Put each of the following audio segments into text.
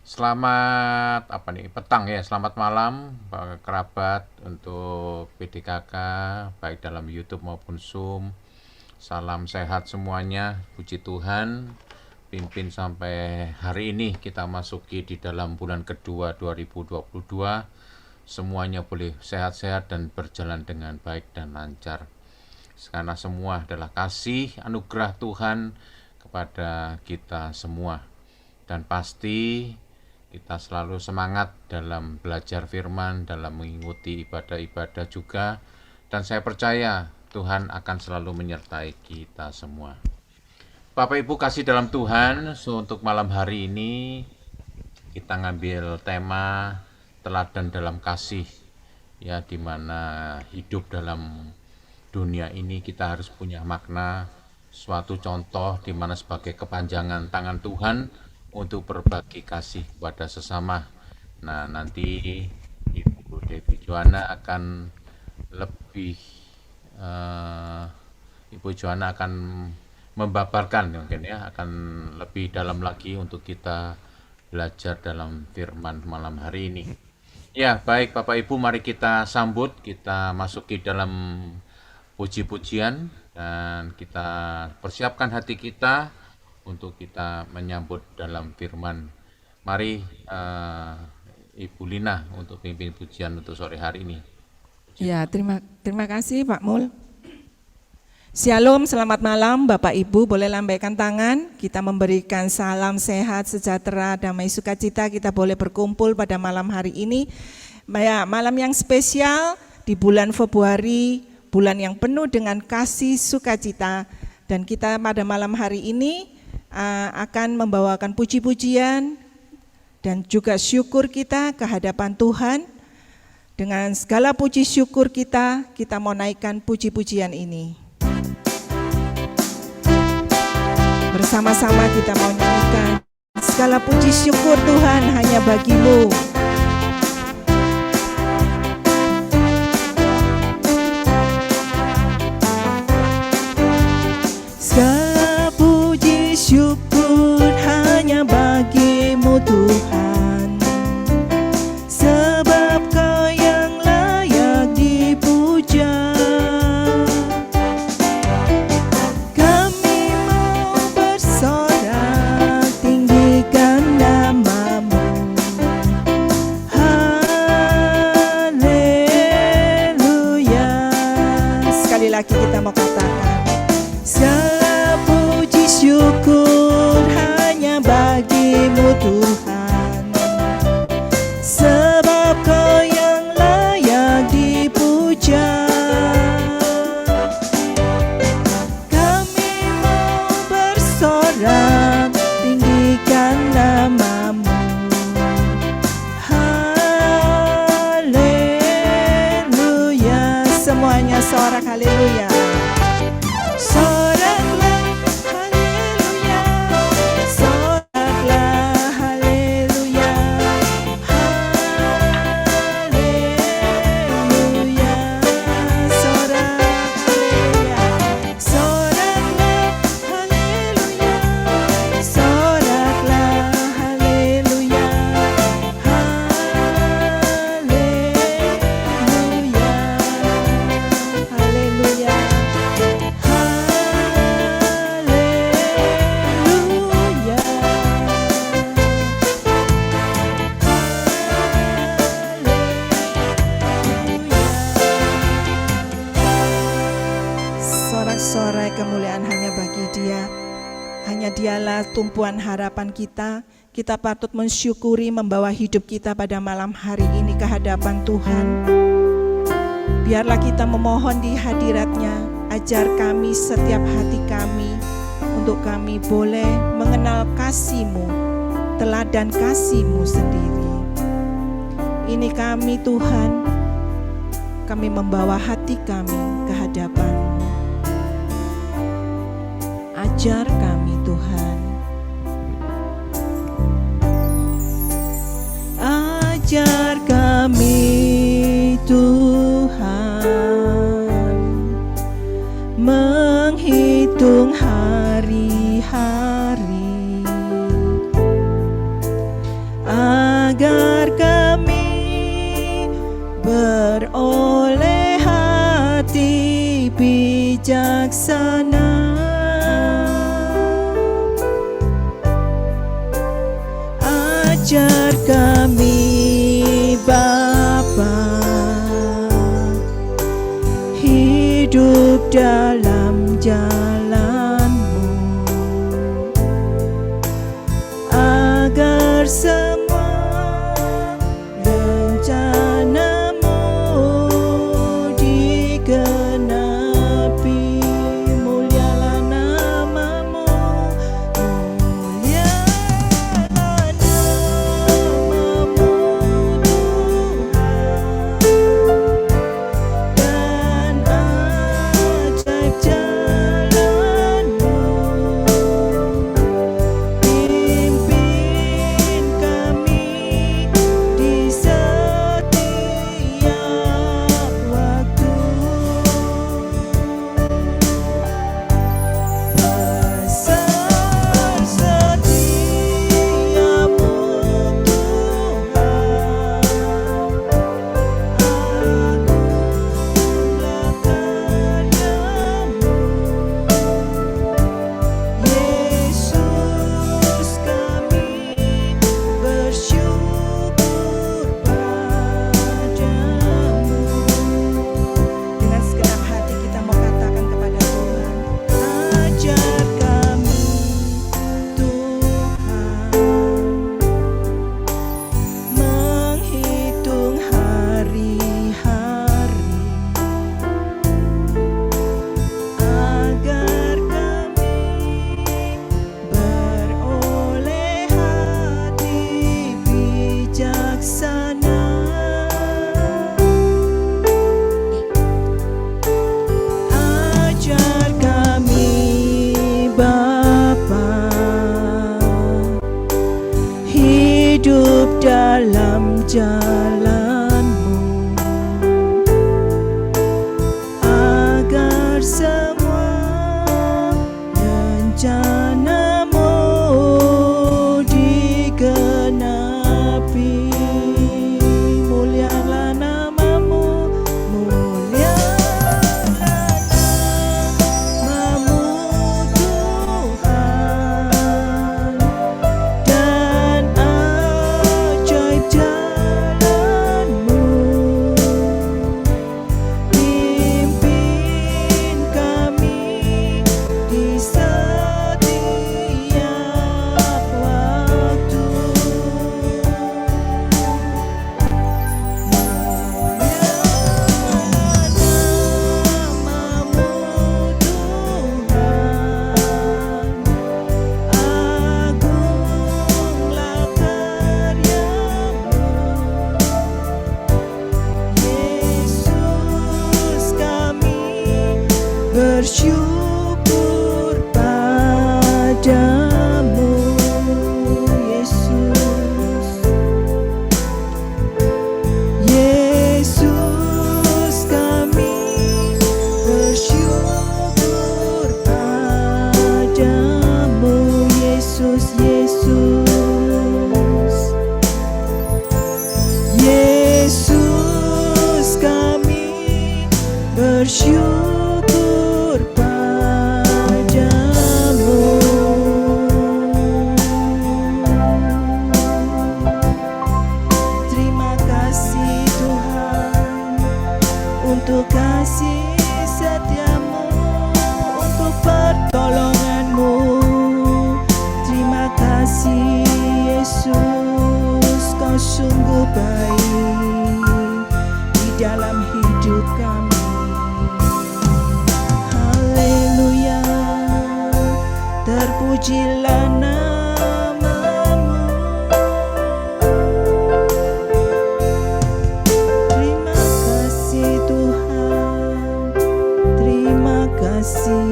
Selamat petang ya, selamat malam kerabat untuk PDKK baik dalam YouTube maupun Zoom. Salam sehat semuanya, puji Tuhan. Pimpin sampai hari ini kita masuki di dalam bulan kedua 2022. Semuanya boleh sehat-sehat dan berjalan dengan baik dan lancar. Karena semua adalah kasih anugerah Tuhan kepada kita semua. Dan pasti kita selalu semangat dalam belajar firman, dalam mengikuti ibadah-ibadah juga. Dan saya percaya Tuhan akan selalu menyertai kita semua. Bapak Ibu kasih dalam Tuhan, untuk malam hari ini kita ngambil tema teladan dalam kasih. Ya, di mana hidup dalam dunia ini kita harus punya makna, suatu contoh di mana sebagai kepanjangan tangan Tuhan untuk berbagi kasih kepada sesama. Nah, nanti Ibu Devi Joana akan lebih Ibu Joana akan membabarkan mungkin ya, akan lebih dalam lagi untuk kita belajar dalam firman malam hari ini. Ya, baik Bapak Ibu, mari kita sambut, kita masuki dalam puji-pujian dan kita persiapkan hati kita untuk kita menyambut dalam firman. Mari Ibu Lina untuk pimpin pujian untuk sore hari ini. Ya, terima kasih Pak Mul. Shalom, selamat malam Bapak Ibu, boleh lambaikan tangan, kita memberikan salam sehat, sejahtera, damai sukacita, kita boleh berkumpul pada malam hari ini. Ya, malam yang spesial di bulan Februari, bulan yang penuh dengan kasih sukacita, dan kita pada malam hari ini akan membawakan puji-pujian dan juga syukur kita ke hadapan Tuhan. Dengan segala puji syukur kita mau naikkan puji-pujian ini. Bersama-sama kita mau nyanyikan segala puji syukur Tuhan hanya bagimu. Segala puji syukur hanya bagimu Tuhan, sebab Kau yang layak dipuja. Kita mau katakan segala puji syukur hanya bagimu Tuhan, sebab Kau yang layak dipuja. Kami mau bersorak tinggikan namamu. Haleluya, semuanya sorak haleluya. Soraklah haleluya, soraklah haleluya, haleluya, sorak haleluya, soraklah haleluya, soraklah haleluya, haleluya, haleluya. Sorak-sorai kemuliaan hanya bagi Dia. Hanya Dialah tumpuan harapan kita. Kita patut mensyukuri membawa hidup kita pada malam hari ini ke hadapan Tuhan. Biarlah kita memohon di hadirat-Nya, ajar kami setiap hati kami, untuk kami boleh mengenal kasih-Mu, teladan kasih-Mu sendiri. Ini kami Tuhan, kami membawa hati kami ke hadapan-Mu. Ajar kami Tuhan, ajar kami Tuhan, menghitung hari-hari. Ajar kami Bapa, hidup dalam jalan-Mu, agar semua rencana-Mu digenapi. Mulialah nama-Mu, mulialah nama-Mu Tuhan, dan ajaib jalan-Mu. Pimpin kami di setiap waktu. Besar setiamu Tuhan, agunglah karya-Mu. Yesus, kami bersyukur padamu. Dengan segenap hati kita mau katakan kepada Tuhan, ajar kami Tuhan menghitung hari-hari, agar kami beroleh hati bijaksana. Ajar kami Bapa, hidup dalam jalan-Mu, agar semua rencana-Mu digenapi. Mulialah nama-Mu, mulialah nama-Mu Tuhan, dan ajaib jalan-Mu. Pimpin kami di setiap waktu. Mulialah nama-Mu Tuhan, agunglah karya-Mu. Yesus, kami bersyukur padamu. Yesus, kami bersyukur padamu. Yesus, Yesus, kami bersyukur padamu. Terima kasih Tuhan untuk kasih setia-Mu, untuk pertolongan-Mu. Terima kasih Yesus, Kau sungguh baik di dalam hidup kami. Haleluya, terpujilah nama-Mu. Terima kasih Tuhan, terima kasih.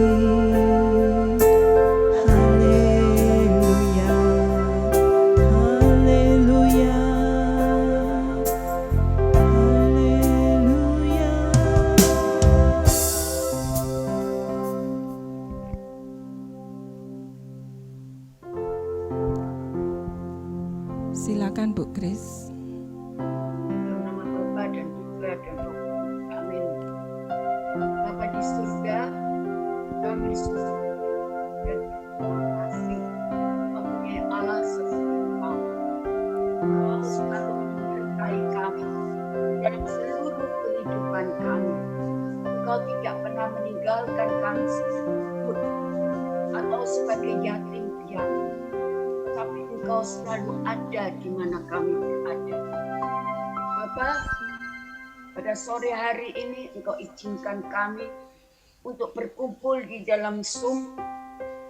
Haleluya, haleluya, haleluya. Silakan Bu Kris. Dalam nama Bapa dan Putra dan Roh Kudus. Amin. Bapa di surga, kami bersyukur dan terima kasih mempunyai Allah seperti Engkau. yatim piatu, tapi Engkau selalu ada di mana kami berada. Bapa, pada sore hari ini Engkau izinkan kami untuk berkumpul di dalam Zoom,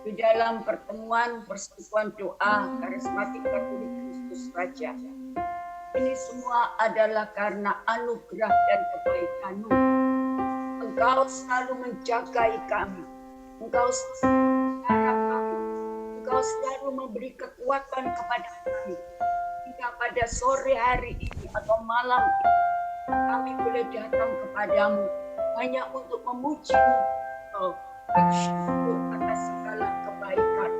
di dalam pertemuan persekutuan doa karismatik Katolik Kristus Raja. Ini semua adalah karena anugerah dan kebaikan-Mu. Engkau selalu menjagai kami. Engkau selalu memelihara kami. Engkau selalu memberi kekuatan kepada kami. Hingga pada sore hari ini atau malam ini, kami boleh datang kepadamu hanya untuk memuji-Mu, bersyukur atas segala kebaikan.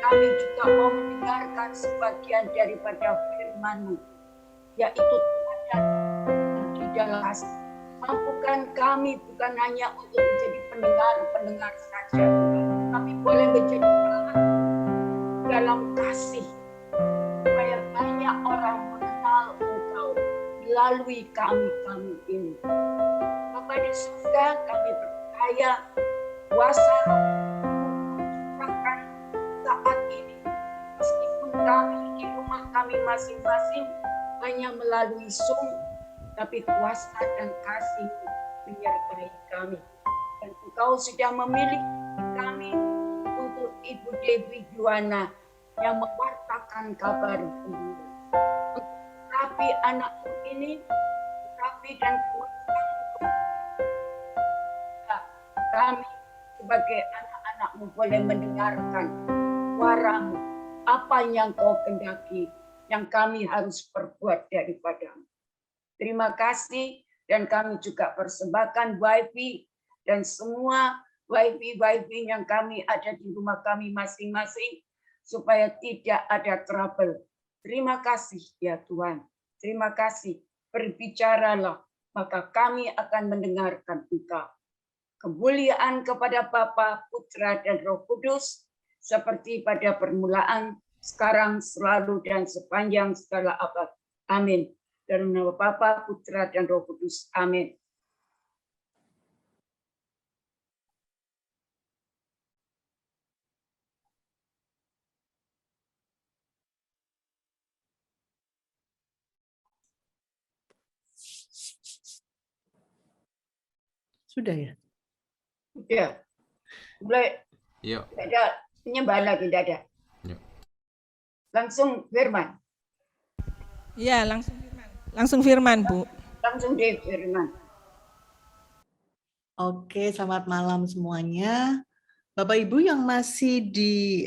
Kami juga mau mendengarkan sebagian daripada firman-Mu, yaitu teladan di dalam kasih. Mampukan kami bukan hanya untuk menjadi pendengar-pendengar saja, tapi boleh menjadi pelayan dalam kasih, supaya banyak orang mengenal Engkau melalui kami ini. Bapa di surga, kami percaya kuasa bahkan saat ini, meskipun kami di rumah kami masing-masing hanya melalui Zoom, tapi kuasa dan kasih menyertai kami. Dan Engkau sudah memilih kami untuk Ibu Dewi Juwana yang mewartakan kabar gembira. Tapi anakmu ini, tapi dan kuasa kami sebagai anak-anakmu boleh mendengarkan suara-Mu, apa yang Kau kehendaki, yang kami harus perbuat daripadamu. Terima kasih, dan kami juga persembahkan WiFi dan semua WiFi yang kami ada di rumah kami masing-masing supaya tidak ada trouble. Terima kasih ya Tuhan. Terima kasih. Berbicaralah, maka kami akan mendengarkan Engkau. Kemuliaan kepada Bapa, Putra, dan Roh Kudus, seperti pada permulaan, sekarang, selalu, dan sepanjang segala abad. Amin. Dalam nama Bapa, Putra, dan Roh Kudus. Amin. Sudah ya? Sudah. Mulai. Yuk. Tidak ada penyembahan lagi, tidak ada. Yuk. Langsung firman. Ya, langsung firman, Bu. Langsung deh firman. Oke, selamat malam semuanya. Bapak Ibu yang masih di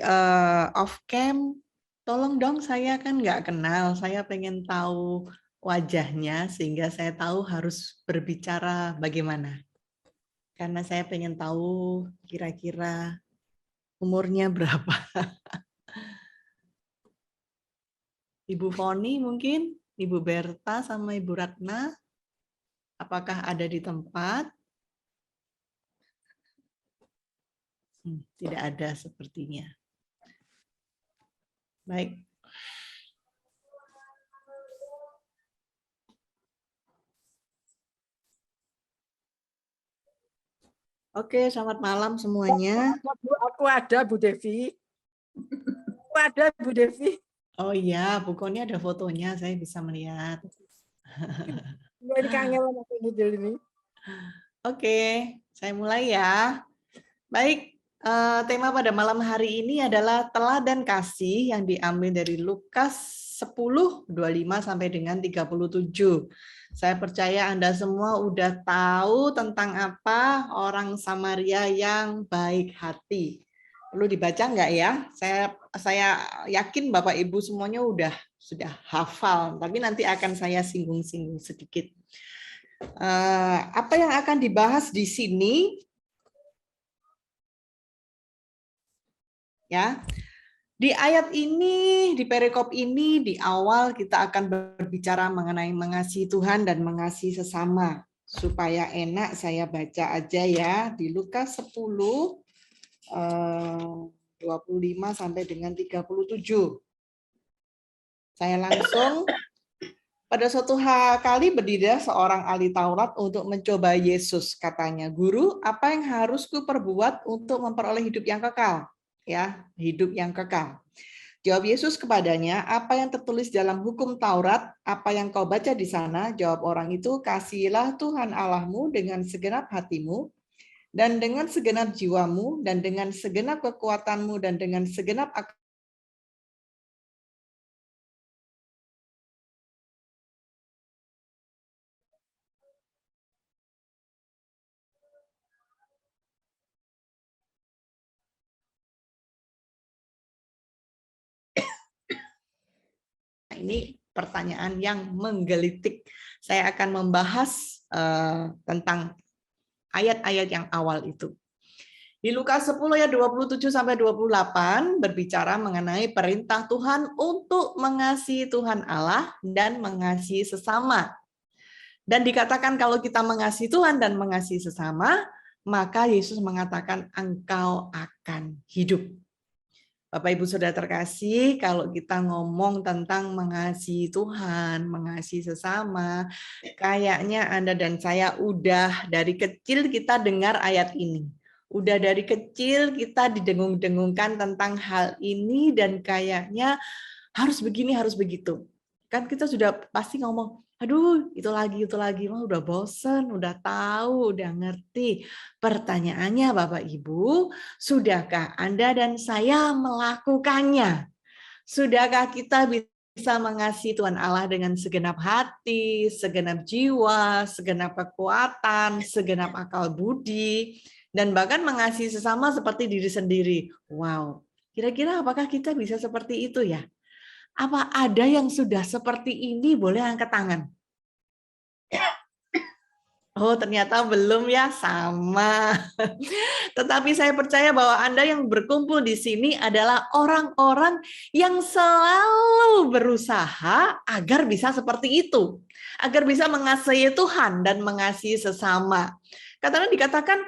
off cam, tolong dong, saya kan nggak kenal, saya pengen tahu wajahnya sehingga saya tahu harus berbicara bagaimana. Karena saya pengen tahu kira-kira umurnya berapa. Ibu Foni mungkin, Ibu Berta sama Ibu Ratna, apakah ada di tempat? Tidak ada sepertinya. Baik. Oke, selamat malam semuanya. Aku ada, Bu Devi. Aku ada, Bu Devi. Oh iya, Bu Koni ada fotonya, saya bisa melihat. Ini kangen aku ini. Oke, saya mulai ya. Baik, tema pada malam hari ini adalah teladan kasih yang diambil dari Lukas 10, 25 sampai dengan 37. Saya percaya Anda semua udah tahu tentang apa orang Samaria yang baik hati. Perlu dibaca nggak ya? Saya yakin Bapak Ibu semuanya sudah hafal, tapi nanti akan saya singgung-singgung sedikit. Apa yang akan dibahas di sini? Ya, di ayat ini, di perikop ini, di awal kita akan berbicara mengenai mengasihi Tuhan dan mengasihi sesama. Supaya enak saya baca aja ya, di Lukas 10, 25 sampai dengan 37. Saya langsung, pada suatu kali berdiri seorang ahli Taurat untuk mencoba Yesus. Katanya, "Guru, apa yang harus kuperbuat untuk memperoleh hidup yang kekal?" ya, hidup yang kekal. Jawab Yesus kepadanya, apa yang tertulis dalam hukum Taurat, apa yang kau baca di sana? Jawab orang itu, kasihilah Tuhan Allahmu dengan segenap hatimu, dan dengan segenap jiwamu, dan dengan segenap kekuatanmu, dan dengan segenap akal. Ini pertanyaan yang menggelitik. Saya akan membahas tentang ayat-ayat yang awal itu. Di Lukas 10 ayat 27 sampai 28 berbicara mengenai perintah Tuhan untuk mengasihi Tuhan Allah dan mengasihi sesama. Dan dikatakan kalau kita mengasihi Tuhan dan mengasihi sesama, maka Yesus mengatakan engkau akan hidup. Bapak Ibu Saudara terkasih, kalau kita ngomong tentang mengasihi Tuhan, mengasihi sesama, kayaknya Anda dan saya udah dari kecil kita dengar ayat ini. Udah dari kecil kita didengung-dengungkan tentang hal ini dan kayaknya harus begini, harus begitu. Kan kita sudah pasti ngomong, aduh itu lagi, mah udah bosen, udah tahu, udah ngerti. Pertanyaannya Bapak Ibu, sudahkah Anda dan saya melakukannya? Sudahkah kita bisa mengasihi Tuhan Allah dengan segenap hati, segenap jiwa, segenap kekuatan, segenap akal budi, dan bahkan mengasihi sesama seperti diri sendiri? Wow, kira-kira apakah kita bisa seperti itu ya? Apa ada yang sudah seperti ini? Boleh angkat tangan. Oh, ternyata belum ya, sama. Tetapi saya percaya bahwa Anda yang berkumpul di sini adalah orang-orang yang selalu berusaha agar bisa seperti itu. Agar bisa mengasihi Tuhan dan mengasihi sesama. Karena dikatakan,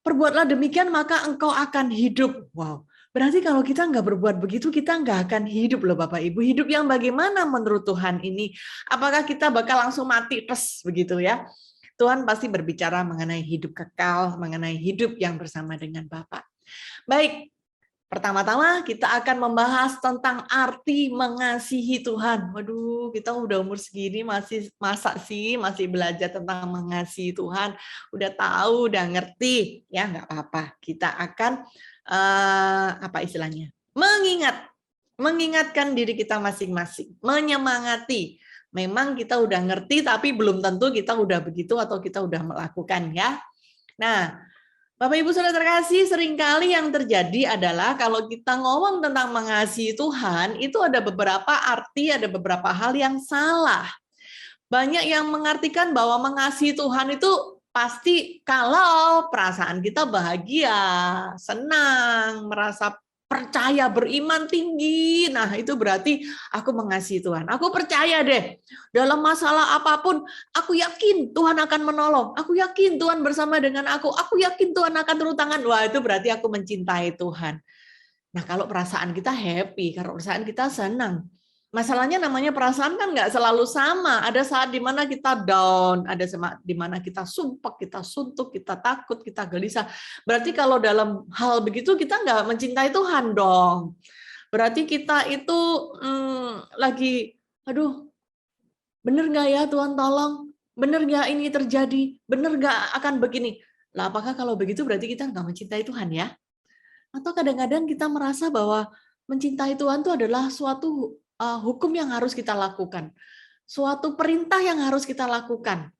perbuatlah demikian maka engkau akan hidup. Wow. Berarti kalau kita nggak berbuat begitu, kita nggak akan hidup loh Bapak Ibu. Hidup yang bagaimana menurut Tuhan ini? Apakah kita bakal langsung mati tes begitu ya? Tuhan pasti berbicara mengenai hidup kekal, mengenai hidup yang bersama dengan Bapa. Baik, pertama-tama kita akan membahas tentang arti mengasihi Tuhan. Waduh, kita udah umur segini masih masih belajar tentang mengasihi Tuhan. Udah tahu, udah ngerti, ya nggak apa-apa. Kita akan apa istilahnya? Mengingatkan diri kita masing-masing, menyemangati. Memang kita udah ngerti, tapi belum tentu kita udah begitu atau kita udah melakukan ya. Nah, Bapak Ibu Saudara terkasih, seringkali yang terjadi adalah kalau kita ngomong tentang mengasihi Tuhan, itu ada beberapa arti, ada beberapa hal yang salah. Banyak yang mengartikan bahwa mengasihi Tuhan itu pasti kalau perasaan kita bahagia, senang, merasa percaya, beriman tinggi. Nah, itu berarti aku mengasihi Tuhan. Aku percaya deh, dalam masalah apapun, aku yakin Tuhan akan menolong. Aku yakin Tuhan bersama dengan aku. Aku yakin Tuhan akan turun tangan. Wah, itu berarti aku mencintai Tuhan. Nah, kalau perasaan kita happy, kalau perasaan kita senang. Masalahnya namanya perasaan kan nggak selalu sama. Ada saat di mana kita down, ada di mana kita sumpah, kita suntuk, kita takut, kita gelisah. Berarti kalau dalam hal begitu kita nggak mencintai Tuhan dong. Berarti kita itu lagi, aduh, bener nggak ya Tuhan tolong? Bener nggak ini terjadi? Bener nggak akan begini? Lah, apakah kalau begitu berarti kita nggak mencintai Tuhan ya? Atau kadang-kadang kita merasa bahwa mencintai Tuhan itu adalah suatu hukum yang harus kita lakukan. Suatu perintah yang harus kita lakukan.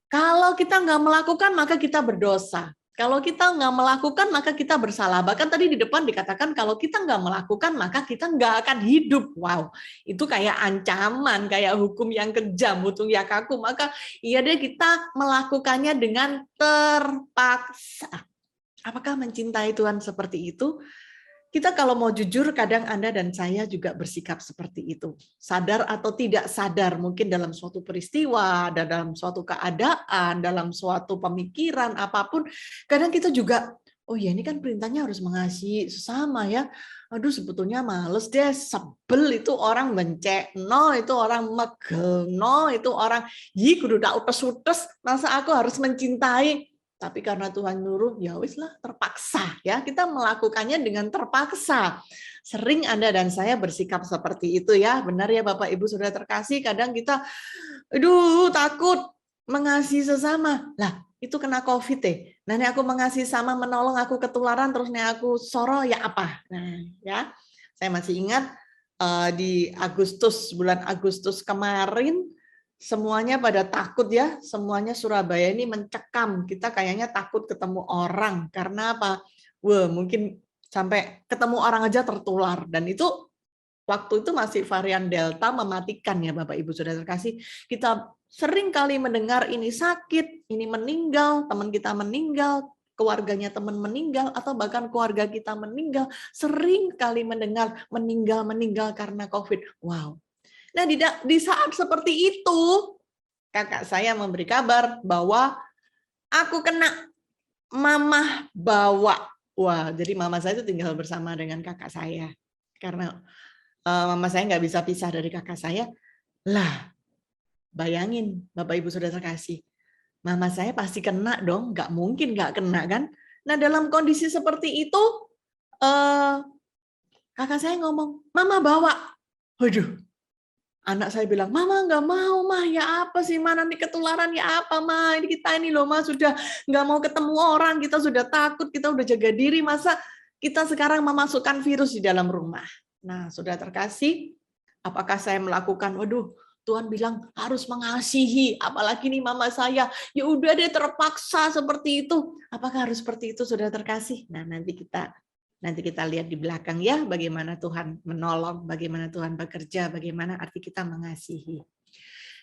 Kalau kita nggak melakukan, maka kita berdosa. Kalau kita nggak melakukan, maka kita bersalah. Bahkan tadi di depan dikatakan, kalau kita nggak melakukan, maka kita nggak akan hidup. Wow, itu kayak ancaman, kayak hukum yang kejam, hukum yang kaku. Maka iya deh kita melakukannya dengan terpaksa. Apakah mencintai Tuhan seperti itu? Kita kalau mau jujur, kadang Anda dan saya juga bersikap seperti itu. Sadar atau tidak sadar, mungkin dalam suatu peristiwa, dalam suatu keadaan, dalam suatu pemikiran, apapun. Kadang kita juga, oh ya ini kan perintahnya harus mengasihi sesama ya. Aduh sebetulnya males deh, sebel itu orang bencekno, itu orang megelno, itu orang, kudu tak utes-utes, masa aku harus mencintai. Tapi karena Tuhan nyuruh, ya wis lah, terpaksa ya. Kita melakukannya dengan terpaksa. Sering Anda dan saya bersikap seperti itu ya. Benar ya Bapak Ibu Saudara terkasih, kadang kita aduh takut mengasihi sesama. Lah, itu kena COVID deh. Nah, ini aku mengasihi sama menolong aku ketularan terus nih aku soro ya apa? Nah, ya. Saya masih ingat di bulan Agustus kemarin semuanya pada takut ya, semuanya Surabaya ini mencekam. Kita kayaknya takut ketemu orang. Karena apa? Wah, mungkin sampai ketemu orang aja tertular. Dan itu waktu itu masih varian Delta mematikan ya Bapak Ibu Saudara terkasih. Kita sering kali mendengar ini sakit, ini meninggal, teman kita meninggal, keluarganya teman meninggal, atau bahkan keluarga kita meninggal. Sering kali mendengar meninggal karena COVID. Wow. Nah, di saat seperti itu, kakak saya memberi kabar bahwa aku kena, mama bawa. Wah, jadi mama saya itu tinggal bersama dengan kakak saya. Karena mama saya nggak bisa pisah dari kakak saya. Lah, bayangin Bapak Ibu Saudara terkasih, mama saya pasti kena dong, nggak mungkin nggak kena kan? Nah, dalam kondisi seperti itu, kakak saya ngomong, mama bawa. Waduh, anak saya bilang, mama nggak mau, mah ya apa sih, mah nanti ketularan ya apa, mah ini kita ini loh, mah sudah nggak mau ketemu orang, kita sudah takut, kita udah jaga diri, masa kita sekarang memasukkan virus di dalam rumah. Nah, Saudara terkasih, apakah saya melakukan, waduh, Tuhan bilang harus mengasihi, apalagi nih mama saya, ya udah deh terpaksa seperti itu. Apakah harus seperti itu, Saudara terkasih? Nah, nanti kita lihat di belakang ya, bagaimana Tuhan menolong, bagaimana Tuhan bekerja, bagaimana arti kita mengasihi.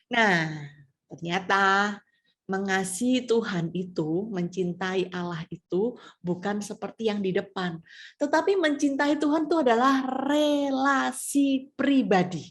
Nah, ternyata mengasihi Tuhan itu, mencintai Allah itu bukan seperti yang di depan. Tetapi mencintai Tuhan itu adalah relasi pribadi.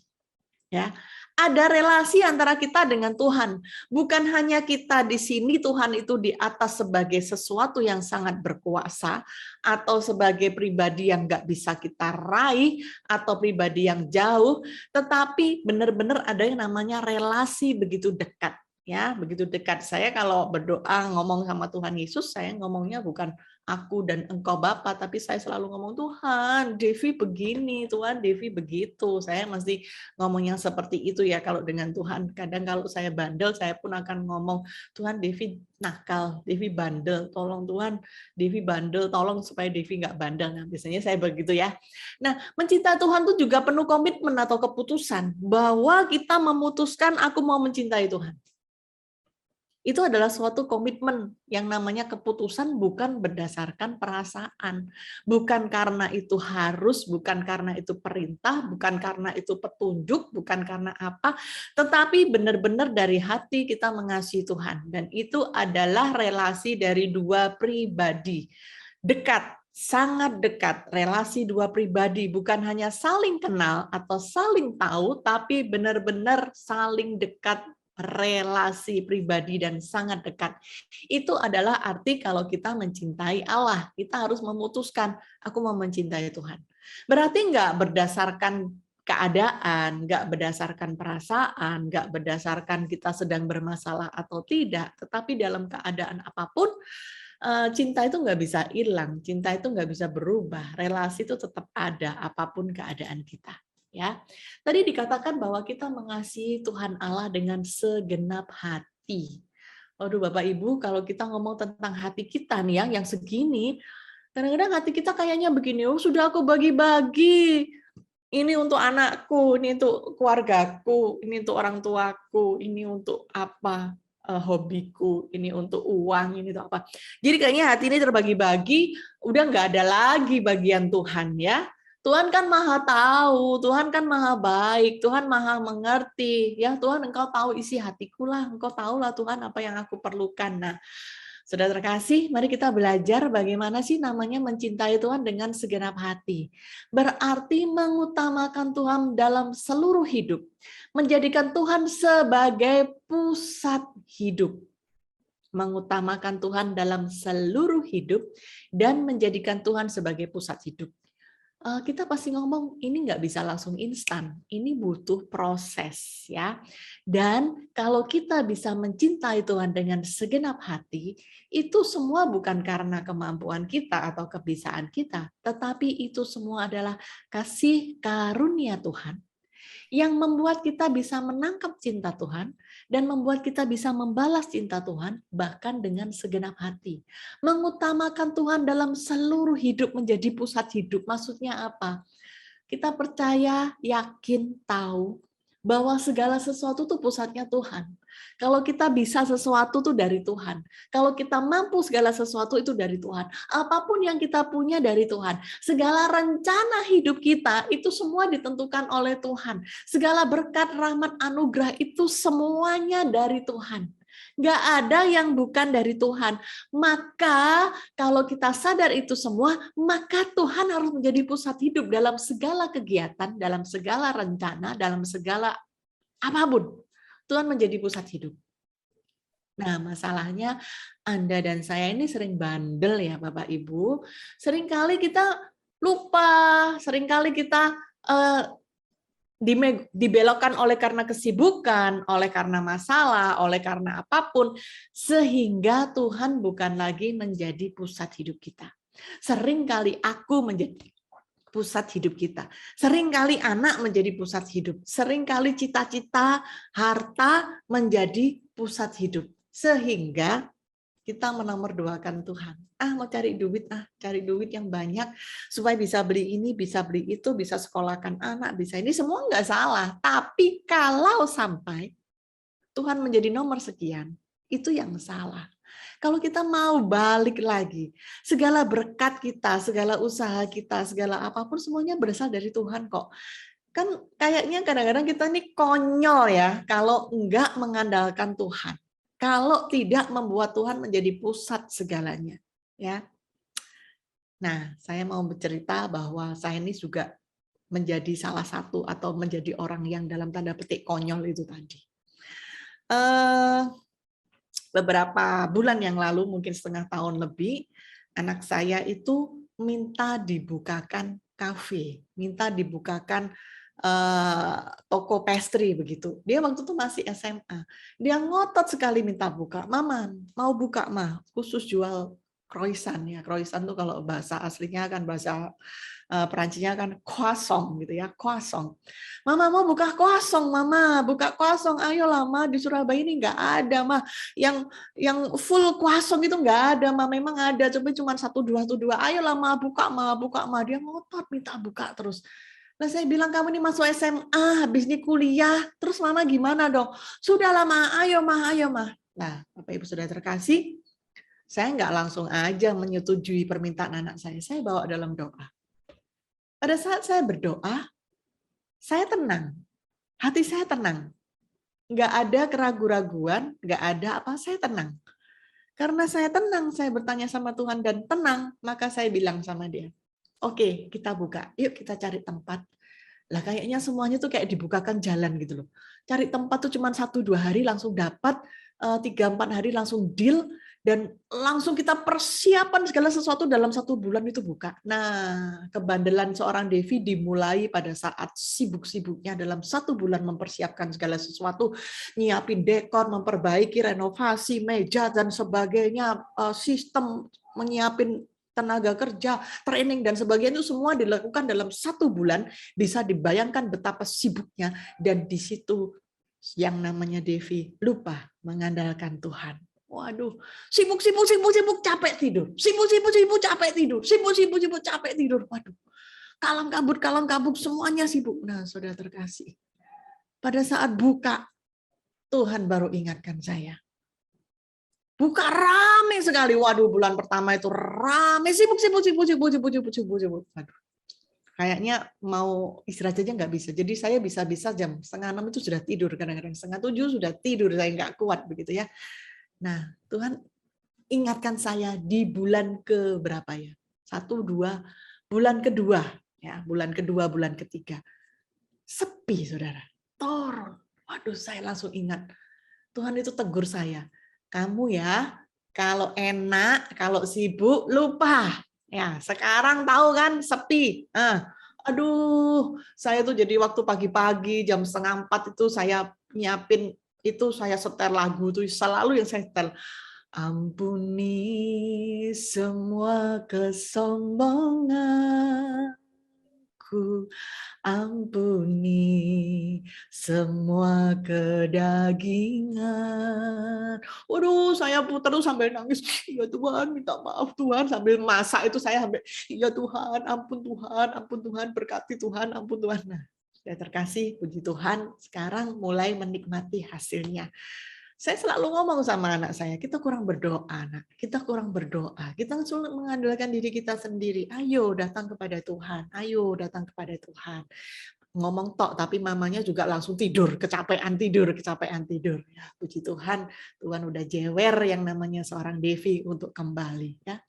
Ya, ada relasi antara kita dengan Tuhan. Bukan hanya kita di sini Tuhan itu di atas sebagai sesuatu yang sangat berkuasa, atau sebagai pribadi yang nggak bisa kita raih, atau pribadi yang jauh, tetapi benar-benar ada yang namanya relasi begitu dekat. Ya, begitu dekat. Saya kalau berdoa ngomong sama Tuhan Yesus, saya ngomongnya bukan aku dan engkau Bapa, tapi saya selalu ngomong, Tuhan, Devi begini, Tuhan, Devi begitu. Saya mesti ngomong yang seperti itu ya kalau dengan Tuhan. Kadang kalau saya bandel, saya pun akan ngomong, Tuhan, Devi nakal, Devi bandel, tolong Tuhan, Devi bandel, tolong supaya Devi nggak bandel. Nah, biasanya saya begitu ya. Nah, mencintai Tuhan itu juga penuh komitmen atau keputusan bahwa kita memutuskan aku mau mencintai Tuhan. Itu adalah suatu komitmen yang namanya keputusan, bukan berdasarkan perasaan. Bukan karena itu harus, bukan karena itu perintah, bukan karena itu petunjuk, bukan karena apa, tetapi benar-benar dari hati kita mengasihi Tuhan. Dan itu adalah relasi dari dua pribadi. Dekat, sangat dekat, relasi dua pribadi, bukan hanya saling kenal atau saling tahu, tapi benar-benar saling dekat, relasi pribadi dan sangat dekat. Itu adalah arti kalau kita mencintai Allah. Kita harus memutuskan, aku mau mencintai Tuhan. Berarti nggak berdasarkan keadaan, nggak berdasarkan perasaan, nggak berdasarkan kita sedang bermasalah atau tidak, tetapi dalam keadaan apapun, cinta itu nggak bisa hilang, cinta itu nggak bisa berubah, relasi itu tetap ada apapun keadaan kita. Ya, tadi dikatakan bahwa kita mengasihi Tuhan Allah dengan segenap hati. Waduh Bapak Ibu, kalau kita ngomong tentang hati kita nih yang segini, kadang-kadang hati kita kayaknya begini, oh sudah aku bagi-bagi. Ini untuk anakku, ini untuk keluargaku, ini untuk orang tuaku, ini untuk apa? Hobiku, ini untuk uang, ini untuk apa. Jadi kayaknya hati ini terbagi-bagi, udah nggak ada lagi bagian Tuhan ya. Tuhan kan maha tahu, Tuhan kan maha baik, Tuhan maha mengerti. Ya Tuhan, engkau tahu isi hatiku lah, engkau tahulah Tuhan apa yang aku perlukan. Nah, Saudara terkasih, mari kita belajar bagaimana sih namanya mencintai Tuhan dengan segenap hati. Berarti mengutamakan Tuhan dalam seluruh hidup. Menjadikan Tuhan sebagai pusat hidup. Mengutamakan Tuhan dalam seluruh hidup dan menjadikan Tuhan sebagai pusat hidup. kita pasti ngomong ini nggak bisa langsung instan, ini butuh proses ya. Dan kalau kita bisa mencintai Tuhan dengan segenap hati, itu semua bukan karena kemampuan kita atau kebiasaan kita, tetapi itu semua adalah kasih karunia Tuhan yang membuat kita bisa menangkap cinta Tuhan dan membuat kita bisa membalas cinta Tuhan bahkan dengan segenap hati. Mengutamakan Tuhan dalam seluruh hidup menjadi pusat hidup. Maksudnya apa? Kita percaya, yakin, tahu bahwa segala sesuatu itu pusatnya Tuhan. Kalau kita bisa sesuatu itu dari Tuhan. Kalau kita mampu segala sesuatu itu dari Tuhan. Apapun yang kita punya dari Tuhan. Segala rencana hidup kita itu semua ditentukan oleh Tuhan. Segala berkat, rahmat, anugerah itu semuanya dari Tuhan. Nggak ada yang bukan dari Tuhan. Maka kalau kita sadar itu semua, maka Tuhan harus menjadi pusat hidup dalam segala kegiatan, dalam segala rencana, dalam segala apapun. Tuhan menjadi pusat hidup. Nah, masalahnya Anda dan saya ini sering bandel ya Bapak Ibu. Seringkali kita lupa, seringkali kita dibelokkan oleh karena kesibukan, oleh karena masalah, oleh karena apapun, sehingga Tuhan bukan lagi menjadi pusat hidup kita. Seringkali aku menjadi pusat hidup kita. Seringkali anak menjadi pusat hidup. Seringkali cita-cita, harta menjadi pusat hidup. Sehingga kita menomorduakan Tuhan. Mau cari duit yang banyak supaya bisa beli ini, bisa beli itu, bisa sekolahkan anak, bisa ini, semua nggak salah. Tapi kalau sampai Tuhan menjadi nomor sekian, itu yang salah. Kalau kita mau balik lagi, segala berkat kita, segala usaha kita, segala apapun semuanya berasal dari Tuhan kok. Kan kayaknya kadang-kadang kita ini konyol ya kalau enggak mengandalkan Tuhan. Kalau tidak membuat Tuhan menjadi pusat segalanya, ya. Nah, saya mau bercerita bahwa saya ini juga menjadi salah satu atau menjadi orang yang dalam tanda petik konyol itu tadi. Beberapa bulan yang lalu, mungkin setengah tahun lebih, anak saya itu minta dibukakan kafe, minta dibukakan toko pastry begitu. Dia waktu itu masih SMA. Dia ngotot sekali minta buka. Mama, mau buka mah, khusus jual croissant ya. Croissant tuh kalau bahasa aslinya kan bahasa Perancisnya kan croissant gitu ya, croissant. Mama mau buka croissant, mama buka croissant. Ayolah mah, di Surabaya ini nggak ada mah. Yang full croissant itu nggak ada mah. Memang ada, cuma satu dua. Ayolah mah buka mah. Dia ngotot minta buka terus. Lah saya bilang kamu ini masuk SMA, habis ini kuliah, terus mama gimana dong? Sudah lama, ayo mah. Nah, Bapak Ibu sudah terkasih, saya nggak langsung aja menyetujui permintaan anak saya bawa dalam doa. Pada saat saya berdoa, saya tenang, hati saya tenang. Nggak ada keraguan-raguan, nggak ada apa, saya tenang. Karena saya tenang, saya bertanya sama Tuhan dan tenang, maka saya bilang sama dia, oke, kita buka. Yuk kita cari tempat. Lah kayaknya semuanya tuh kayak dibukakan jalan gitu loh. Cari tempat tuh cuma 1-2 hari langsung dapat, 3-4 hari langsung deal, dan langsung kita persiapan segala sesuatu dalam 1 bulan itu buka. Nah, kebandelan seorang Devi dimulai pada saat sibuk-sibuknya dalam 1 bulan mempersiapkan segala sesuatu, nyiapin dekor, memperbaiki, renovasi, meja, dan sebagainya, sistem, menyiapin tenaga kerja, training, dan sebagainya itu semua dilakukan dalam 1 bulan. Bisa dibayangkan betapa sibuknya, dan di situ yang namanya Devi lupa mengandalkan Tuhan. Waduh, sibuk capek tidur. Sibuk capek tidur. Waduh, kalang kabut semuanya sibuk. Nah, saudara terkasih, pada saat buka, Tuhan baru ingatkan saya. Buka rame sekali. Waduh, bulan pertama itu rame, sibuk. Waduh. Kayaknya mau istirahat aja nggak bisa. Jadi saya bisa-bisa jam 5:30 itu sudah tidur. Kadang-kadang 6:30 sudah tidur. Saya nggak kuat begitu ya. Nah, Tuhan ingatkan saya di bulan ke berapa ya? 1, 2, bulan kedua. Ya, bulan kedua, bulan ketiga. Sepi, saudara. Turun. Waduh, saya langsung ingat. Tuhan itu tegur saya. Kamu ya, kalau enak, kalau sibuk, lupa. Ya, sekarang tahu kan sepi. Aduh, saya tuh jadi waktu pagi-pagi jam 3:30 itu saya nyiapin itu, saya setel lagu tuh selalu yang saya setel. Ampuni semua kesombonganku, ampuni semua kedagingan. Waduh, saya putar tuh sambil nangis. Ya Tuhan, minta maaf Tuhan. Sambil masak itu saya sambil, ya Tuhan, ampun Tuhan, berkati Tuhan, ampun Tuhan. Nah, sudah terkasih, puji Tuhan, sekarang mulai menikmati hasilnya. Saya selalu ngomong sama anak saya, kita kurang berdoa, nak. Kita kurang berdoa. Kita sulit mengandalkan diri kita sendiri. Ayo datang kepada Tuhan. Ayo datang kepada Tuhan. Ngomong tok, tapi mamanya juga langsung tidur, kecapean tidur. Ya, puji Tuhan, Tuhan udah jewer yang namanya seorang Devi untuk kembali. Ya.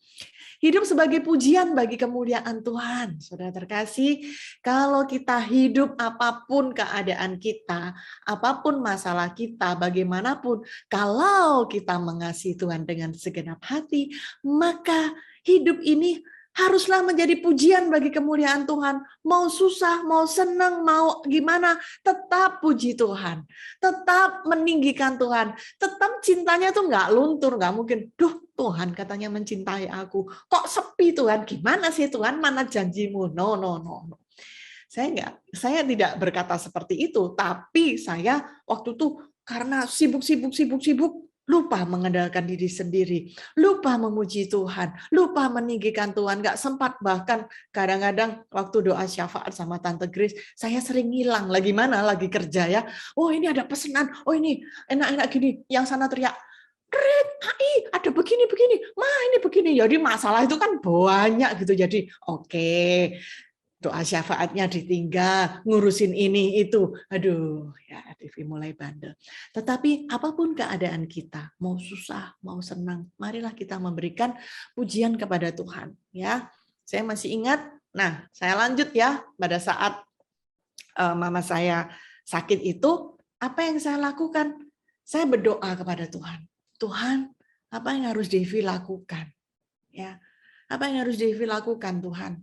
Hidup sebagai pujian bagi kemuliaan Tuhan. Saudara terkasih, kalau kita hidup apapun keadaan kita, apapun masalah kita, bagaimanapun, kalau kita mengasihi Tuhan dengan segenap hati, maka hidup ini haruslah menjadi pujian bagi kemuliaan Tuhan. Mau susah, mau senang, mau gimana, tetap puji Tuhan. Tetap meninggikan Tuhan. Tetap cintanya tuh nggak luntur, nggak mungkin. Duh, Tuhan katanya mencintai aku. Kok sepi Tuhan? Gimana sih Tuhan? Mana janjimu? No. Saya tidak berkata seperti itu, tapi saya waktu itu karena sibuk, lupa mengandalkan diri sendiri, lupa memuji Tuhan, lupa meninggikan Tuhan, nggak sempat. Bahkan kadang-kadang waktu doa syafaat sama Tante Grace, saya sering hilang. Lagi mana? Lagi kerja ya. Oh ini ada pesanan, oh ini enak-enak gini. Yang sana teriak, Keren, ada begini, ini begini. Jadi masalah itu kan banyak gitu. Jadi oke, doa syafaatnya ditinggal, ngurusin ini itu. Aduh, ya Devi mulai bandel. Tetapi apapun keadaan kita, mau susah, mau senang, marilah kita memberikan pujian kepada Tuhan. Ya, saya masih ingat. Nah, saya lanjut ya. Pada saat mama saya sakit itu, apa yang saya lakukan? Saya berdoa kepada Tuhan. Tuhan, apa yang harus Devi lakukan? Ya, apa yang harus Devi lakukan, Tuhan?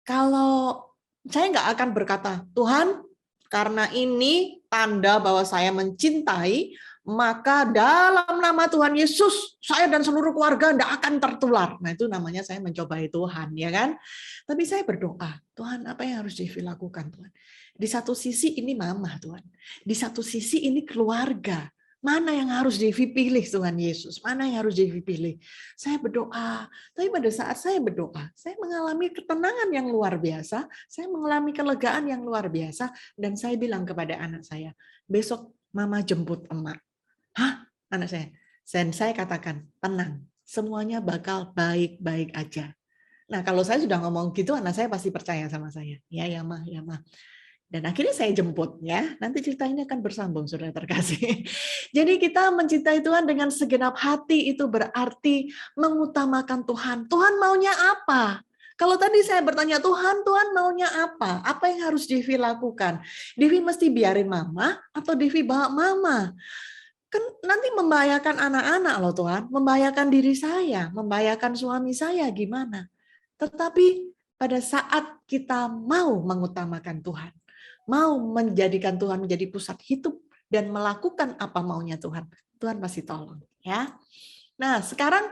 Kalau saya nggak akan berkata, Tuhan, karena ini tanda bahwa saya mencintai, maka dalam nama Tuhan Yesus, saya dan seluruh keluarga tidak akan tertular. Nah, itu namanya saya mencobai Tuhan, ya kan? Tapi saya berdoa, Tuhan, apa yang harus Devi lakukan, Tuhan? Di satu sisi ini mama, Tuhan. Di satu sisi ini keluarga. Mana yang harus Devi pilih, Tuhan Yesus? Mana yang harus Devi pilih? Saya berdoa, tapi pada saat saya berdoa, saya mengalami ketenangan yang luar biasa, saya mengalami kelegaan yang luar biasa, dan saya bilang kepada anak saya, besok mama jemput emak. Hah? Anak saya. Dan saya katakan, tenang, semuanya bakal baik-baik aja. Nah, kalau saya sudah ngomong gitu, anak saya pasti percaya sama saya. Ya mah, ya mah. Dan akhirnya saya jemput ya. Nanti cerita ini akan bersambung, saudara terkasih. Jadi kita mencintai Tuhan dengan segenap hati itu berarti mengutamakan Tuhan. Tuhan maunya apa? Kalau tadi saya bertanya Tuhan maunya apa? Apa yang harus Devi lakukan? Devi mesti biarin mama atau Devi bawa mama? Kan nanti membahayakan anak-anak loh Tuhan, membahayakan diri saya, membahayakan suami saya gimana? Tetapi pada saat kita mau mengutamakan Tuhan, mau menjadikan Tuhan menjadi pusat hidup dan melakukan apa maunya Tuhan, Tuhan pasti tolong ya. Nah, sekarang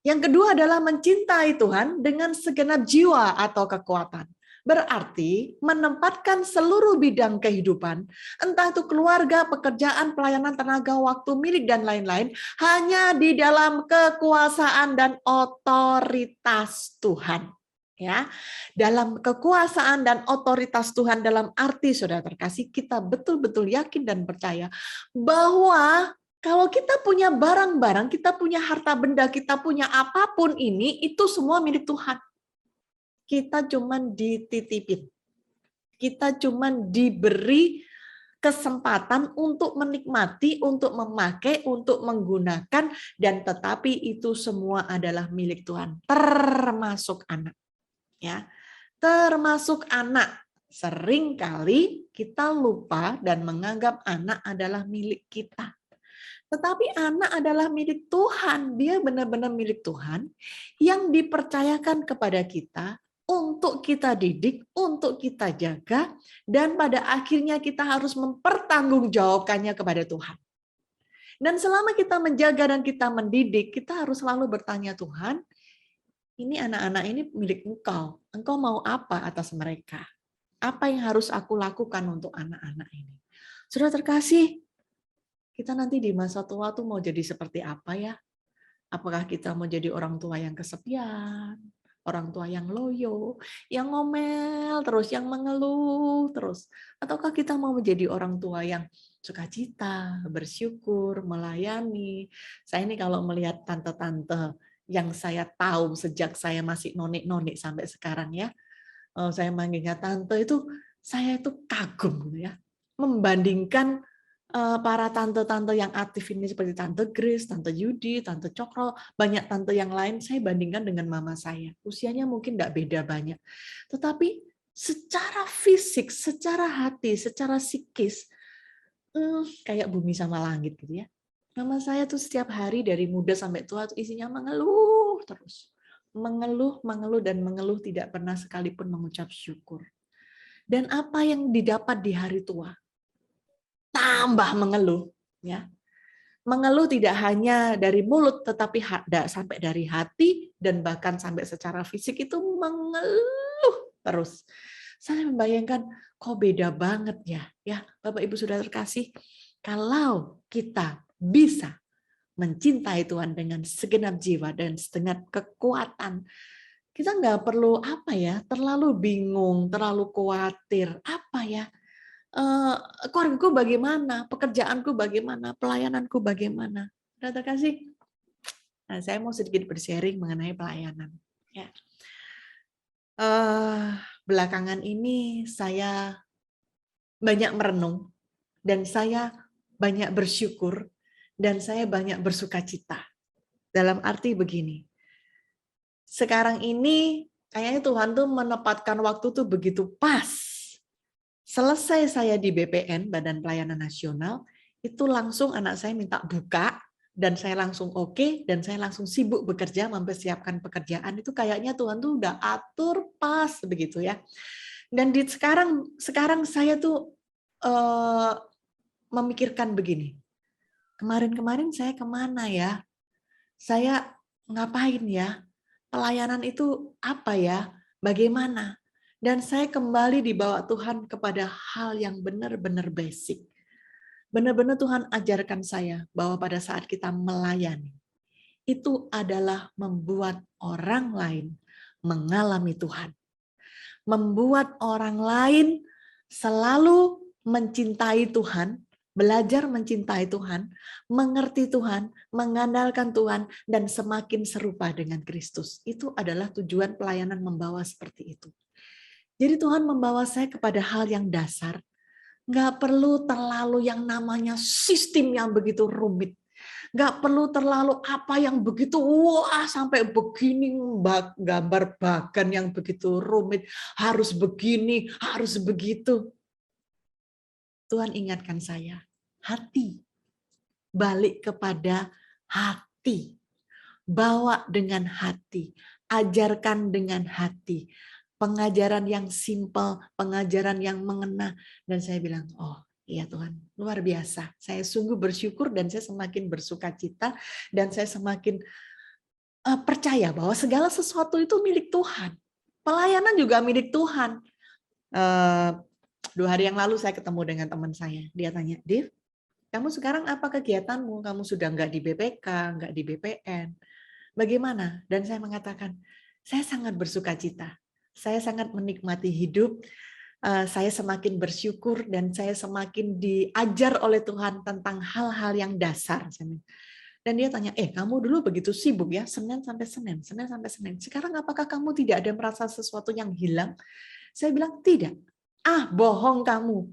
yang kedua adalah mencintai Tuhan dengan segenap jiwa atau kekuatan. Berarti menempatkan seluruh bidang kehidupan, entah itu keluarga, pekerjaan, pelayanan, tenaga, waktu, milik, dan lain-lain, hanya di dalam kekuasaan dan otoritas Tuhan. Ya, dalam kekuasaan dan otoritas Tuhan, dalam arti saudara terkasih, kita betul-betul yakin dan percaya bahwa kalau kita punya barang-barang, kita punya harta benda, kita punya apapun ini, itu semua milik Tuhan. Kita cuman dititipin. Kita cuman diberi kesempatan untuk menikmati, untuk memakai, untuk menggunakan, dan tetapi itu semua adalah milik Tuhan, termasuk anak. Ya, termasuk anak. Seringkali kita lupa dan menganggap anak adalah milik kita. Tetapi anak adalah milik Tuhan. Dia benar-benar milik Tuhan yang dipercayakan kepada kita untuk kita didik, untuk kita jaga, dan pada akhirnya kita harus mempertanggungjawabkannya kepada Tuhan. Dan selama kita menjaga dan kita mendidik, kita harus selalu bertanya, Tuhan, ini anak-anak ini milik Engkau. Engkau mau apa atas mereka? Apa yang harus aku lakukan untuk anak-anak ini? Sudah terkasih, kita nanti di masa tua tuh mau jadi seperti apa ya? Apakah kita mau jadi orang tua yang kesepian, orang tua yang loyo, yang ngomel terus, yang mengeluh terus? Ataukah kita mau menjadi orang tua yang sukacita, bersyukur, melayani? Saya ini kalau melihat tante-tante yang saya tahu sejak saya masih nonik-nonik sampai sekarang ya, saya manggilnya tante itu, saya itu kagum gitu ya, membandingkan para tante-tante yang aktif ini seperti Tante Grace, Tante Yudi, Tante Cokro, banyak tante yang lain, saya bandingkan dengan mama saya. Usianya mungkin tidak beda banyak. Tetapi secara fisik, secara hati, secara psikis, kayak bumi sama langit gitu ya. Mama saya tuh setiap hari dari muda sampai tua tuh isinya mengeluh terus. Mengeluh, mengeluh, dan mengeluh, tidak pernah sekalipun mengucap syukur. Dan apa yang didapat di hari tua? Tambah mengeluh, ya. Mengeluh tidak hanya dari mulut, tetapi sampai dari hati dan bahkan sampai secara fisik itu mengeluh terus. Saya membayangkan kok beda banget ya, Bapak Ibu sudah terkasih. Kalau kita bisa mencintai Tuhan dengan segenap jiwa dan segenap kekuatan, kita nggak perlu terlalu bingung, terlalu khawatir, keluargaku bagaimana, pekerjaanku bagaimana, pelayananku bagaimana. Sudah terkasih. Nah, saya mau sedikit bersharing mengenai pelayanan. Ya. Belakangan ini saya banyak merenung dan saya banyak bersyukur dan saya banyak bersukacita. Dalam arti begini, sekarang ini kayaknya Tuhan tuh menempatkan waktu tuh begitu pas. Selesai saya di BPN, Badan Pelayanan Nasional, itu langsung anak saya minta buka, dan saya langsung oke, dan saya langsung sibuk bekerja, mempersiapkan pekerjaan. Itu kayaknya Tuhan tuh udah atur pas begitu ya. Dan sekarang saya tuh memikirkan begini, kemarin saya kemana ya? Saya ngapain ya? Pelayanan itu apa ya? Bagaimana? Dan saya kembali dibawa Tuhan kepada hal yang benar-benar basic. Benar-benar Tuhan ajarkan saya bahwa pada saat kita melayani, itu adalah membuat orang lain mengalami Tuhan. Membuat orang lain selalu mencintai Tuhan, belajar mencintai Tuhan, mengerti Tuhan, mengandalkan Tuhan, dan semakin serupa dengan Kristus. Itu adalah tujuan pelayanan membawa seperti itu. Jadi Tuhan membawa saya kepada hal yang dasar. Nggak perlu terlalu yang namanya sistem yang begitu rumit. Nggak perlu terlalu apa yang begitu, wah sampai begini, gambar bagan yang begitu rumit. Harus begini, harus begitu. Tuhan ingatkan saya, hati. Balik kepada hati. Bawa dengan hati. Ajarkan dengan hati. Pengajaran yang simpel, pengajaran yang mengena. Dan saya bilang, oh iya Tuhan, luar biasa. Saya sungguh bersyukur dan saya semakin bersukacita. Dan saya semakin percaya bahwa segala sesuatu itu milik Tuhan. Pelayanan juga milik Tuhan. 2 hari yang lalu saya ketemu dengan teman saya. Dia tanya, Div, kamu sekarang apa kegiatanmu? Kamu sudah nggak di BPK, nggak di BPN. Bagaimana? Dan saya mengatakan, saya sangat bersukacita. Saya sangat menikmati hidup, saya semakin bersyukur, dan saya semakin diajar oleh Tuhan tentang hal-hal yang dasar. Dan dia tanya, kamu dulu begitu sibuk ya, Senin sampai Senin. Sekarang apakah kamu tidak ada merasa sesuatu yang hilang? Saya bilang, tidak. Bohong kamu.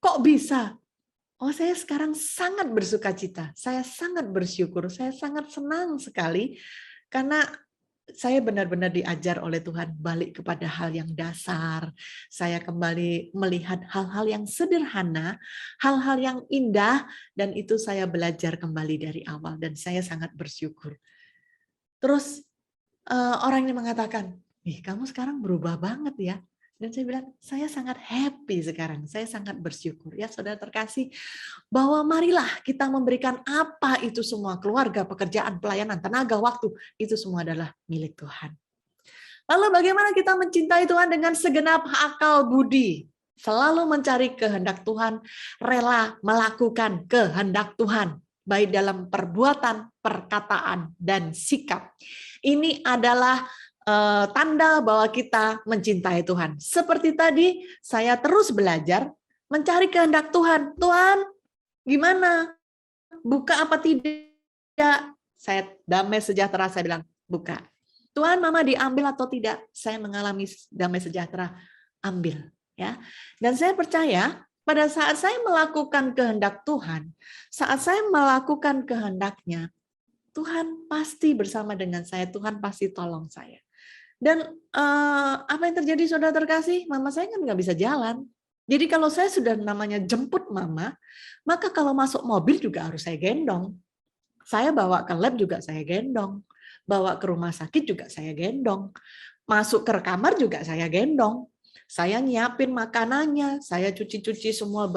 Kok bisa? Oh, saya sekarang sangat bersukacita. Saya sangat bersyukur. Saya sangat senang sekali, karena saya benar-benar diajar oleh Tuhan balik kepada hal yang dasar. Saya kembali melihat hal-hal yang sederhana, hal-hal yang indah, dan itu saya belajar kembali dari awal, dan saya sangat bersyukur. Terus orang ini mengatakan, kamu sekarang berubah banget ya. Dan saya bilang, saya sangat happy sekarang, saya sangat bersyukur. Ya saudara terkasih, bahwa marilah kita memberikan apa itu semua, keluarga, pekerjaan, pelayanan, tenaga, waktu, itu semua adalah milik Tuhan. Lalu bagaimana kita mencintai Tuhan dengan segenap akal budi, selalu mencari kehendak Tuhan, rela melakukan kehendak Tuhan, baik dalam perbuatan, perkataan, dan sikap. Ini adalah tanda bahwa kita mencintai Tuhan. Seperti tadi, saya terus belajar mencari kehendak Tuhan. Tuhan, gimana? Buka apa tidak? Saya damai sejahtera, saya bilang, buka. Tuhan, mama diambil atau tidak? Saya mengalami damai sejahtera, ambil. Ya. Dan saya percaya, pada saat saya melakukan kehendak Tuhan, saat saya melakukan kehendaknya, Tuhan pasti bersama dengan saya, Tuhan pasti tolong saya. Dan apa yang terjadi saudara terkasih? Mama saya kan nggak bisa jalan. Jadi kalau saya sudah namanya jemput mama, maka kalau masuk mobil juga harus saya gendong. Saya bawa ke lab juga saya gendong. Bawa ke rumah sakit juga saya gendong. Masuk ke kamar juga saya gendong. Saya nyiapin makanannya, saya cuci-cuci semua,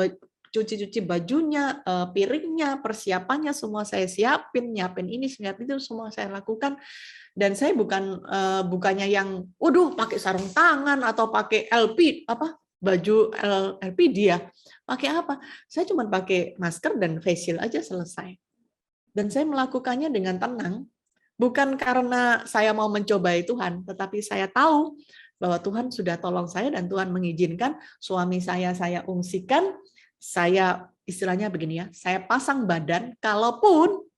cuci-cuci bajunya, piringnya, persiapannya semua saya siapin, nyiapin ini, siapin itu semua saya lakukan. Dan saya bukannya yang, waduh, pakai sarung tangan atau pakai baju LPD ya. Pakai apa? Saya cuma pakai masker dan face shield aja selesai. Dan saya melakukannya dengan tenang, bukan karena saya mau mencobai Tuhan, tetapi saya tahu bahwa Tuhan sudah tolong saya dan Tuhan mengizinkan suami saya ungsikan, saya istilahnya begini ya, saya pasang badan, kalaupun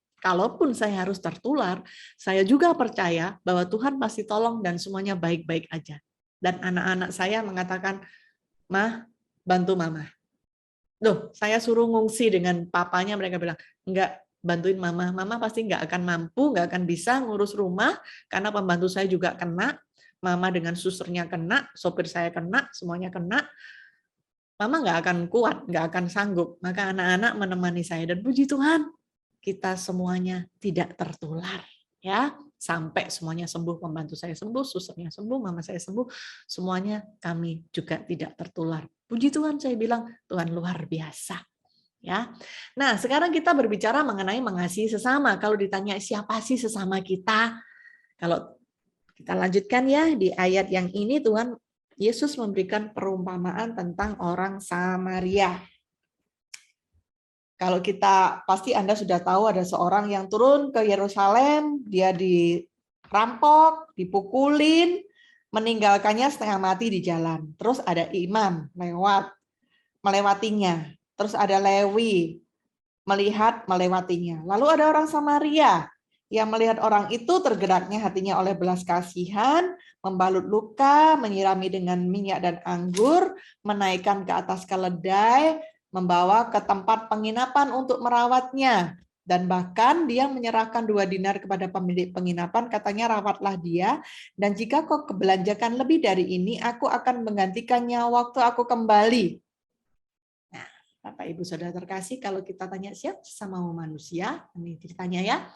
saya harus tertular, saya juga percaya bahwa Tuhan pasti tolong dan semuanya baik-baik aja. Dan anak-anak saya mengatakan, "Mah, bantu mama." Loh, saya suruh ngungsi dengan papanya, mereka bilang, "Enggak, bantuin mama. Mama pasti enggak akan mampu, enggak akan bisa ngurus rumah, karena pembantu saya juga kena, mama dengan susternya kena, sopir saya kena, semuanya kena. Mama enggak akan kuat, enggak akan sanggup." Maka anak-anak menemani saya, dan puji Tuhan, kita semuanya tidak tertular, ya, sampai semuanya sembuh, pembantu saya sembuh, susternya sembuh, mama saya sembuh, semuanya kami juga tidak tertular. Puji Tuhan, saya bilang Tuhan luar biasa, ya. Nah, sekarang kita berbicara mengenai mengasihi sesama. Kalau ditanya siapa sih sesama kita, kalau kita lanjutkan ya di ayat yang ini, Tuhan Yesus memberikan perumpamaan tentang orang Samaria. Kalau kita, pasti Anda sudah tahu ada seorang yang turun ke Yerusalem, dia dirampok, dipukulin, meninggalkannya setengah mati di jalan. Terus ada imam melewatinya. Terus ada Lewi melewatinya. Lalu ada orang Samaria yang melihat orang itu, tergeraknya hatinya oleh belas kasihan, membalut luka, menyirami dengan minyak dan anggur, menaikkan ke atas keledai, membawa ke tempat penginapan untuk merawatnya. Dan bahkan dia menyerahkan 2 dinar kepada pemilik penginapan, katanya rawatlah dia, dan jika kau kebelanjakan lebih dari ini, aku akan menggantikannya waktu aku kembali. Nah, Bapak Ibu Saudara terkasih, kalau kita tanya siapa sesama manusia, ini ceritanya ya,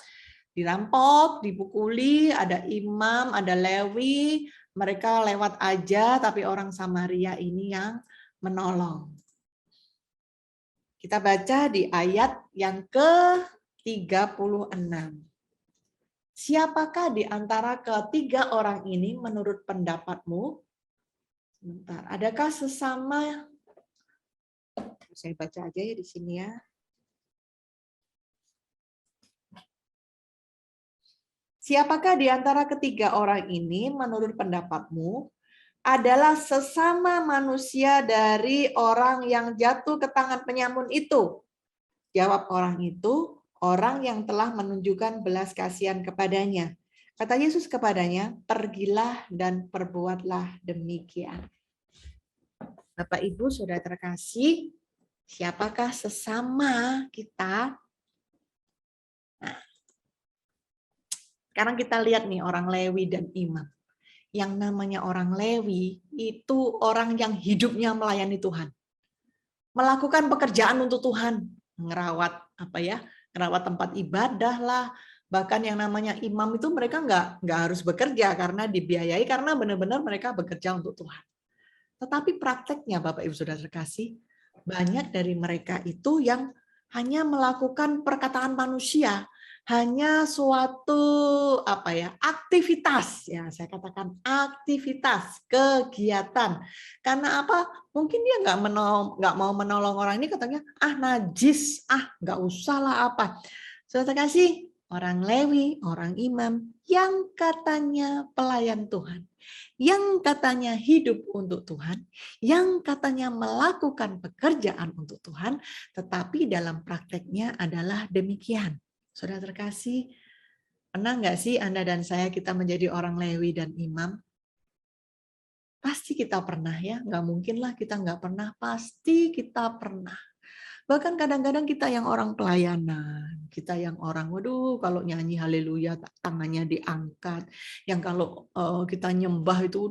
dirampok, dipukuli, ada imam, ada Lewi, mereka lewat aja, tapi orang Samaria ini yang menolong. Kita baca di ayat yang ke-36. Siapakah di antara ketiga orang ini menurut pendapatmu? Sebentar, adakah sesama? Saya baca aja ya di sini ya. Siapakah di antara ketiga orang ini menurut pendapatmu adalah sesama manusia dari orang yang jatuh ke tangan penyamun itu? Jawab orang itu, orang yang telah menunjukkan belas kasihan kepadanya. Kata Yesus kepadanya, pergilah dan perbuatlah demikian. Bapak Ibu Saudara terkasih, siapakah sesama kita? Nah, Sekarang kita lihat nih orang Lewi dan imam. Yang namanya orang Lewi itu orang yang hidupnya melayani Tuhan. Melakukan pekerjaan untuk Tuhan, ngerawat ngerawat tempat ibadah lah. Bahkan yang namanya imam itu mereka nggak harus bekerja karena dibiayai, karena benar-benar mereka bekerja untuk Tuhan. Tetapi prakteknya Bapak Ibu Saudara terkasih, banyak dari mereka itu yang hanya melakukan perkataan manusia, hanya suatu aktivitas, ya saya katakan aktivitas, kegiatan. Karena apa? Mungkin dia nggak mau menolong orang ini, katanya najis, nggak usah lah apa. Saudara terkasih, orang Lewi, orang imam yang katanya pelayan Tuhan, yang katanya hidup untuk Tuhan, yang katanya melakukan pekerjaan untuk Tuhan, tetapi dalam prakteknya adalah demikian. Saudara terkasih, pernah nggak sih Anda dan saya kita menjadi orang Lewi dan imam? Pasti kita pernah ya, nggak mungkin lah kita nggak pernah, pasti kita pernah. Bahkan kadang-kadang kita yang orang pelayanan, kita yang orang, waduh kalau nyanyi haleluya tangannya diangkat, yang kalau kita nyembah itu,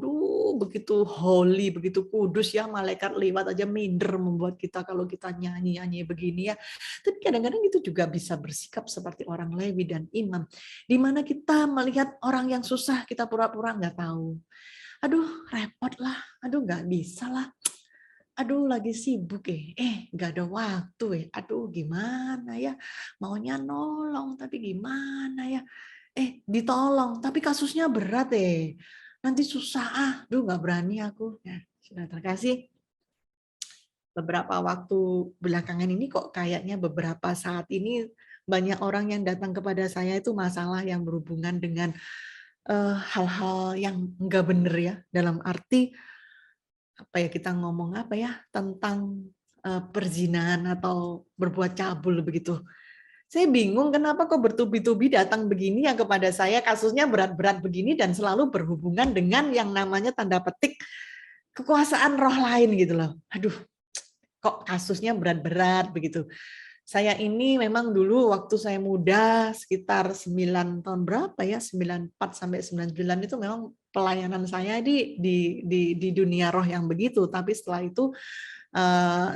begitu holy, begitu kudus ya, malaikat lewat aja minder membuat kita kalau kita nyanyi begini ya. Tapi kadang-kadang itu juga bisa bersikap seperti orang Lewi dan imam, di mana kita melihat orang yang susah, kita pura-pura nggak tahu. Aduh repot lah, aduh nggak bisa lah. Aduh lagi sibuk nggak ada waktu aduh gimana ya, maunya nolong tapi gimana ya, ditolong tapi kasusnya berat nanti susah aduh nggak berani aku. Ya, sudah terkasih, beberapa waktu belakangan ini kok kayaknya beberapa saat ini banyak orang yang datang kepada saya itu masalah yang berhubungan dengan hal-hal yang nggak bener ya, dalam arti kita ngomong tentang perzinahan atau berbuat cabul begitu. Saya bingung kenapa kok bertubi-tubi datang begini yang kepada saya kasusnya berat-berat begini dan selalu berhubungan dengan yang namanya tanda petik kekuasaan roh lain gitu loh. Aduh, kok kasusnya berat-berat begitu. Saya ini memang dulu waktu saya muda sekitar 9 tahun berapa ya, 94 sampai 99 itu memang pelayanan saya di dunia roh yang begitu. Tapi setelah itu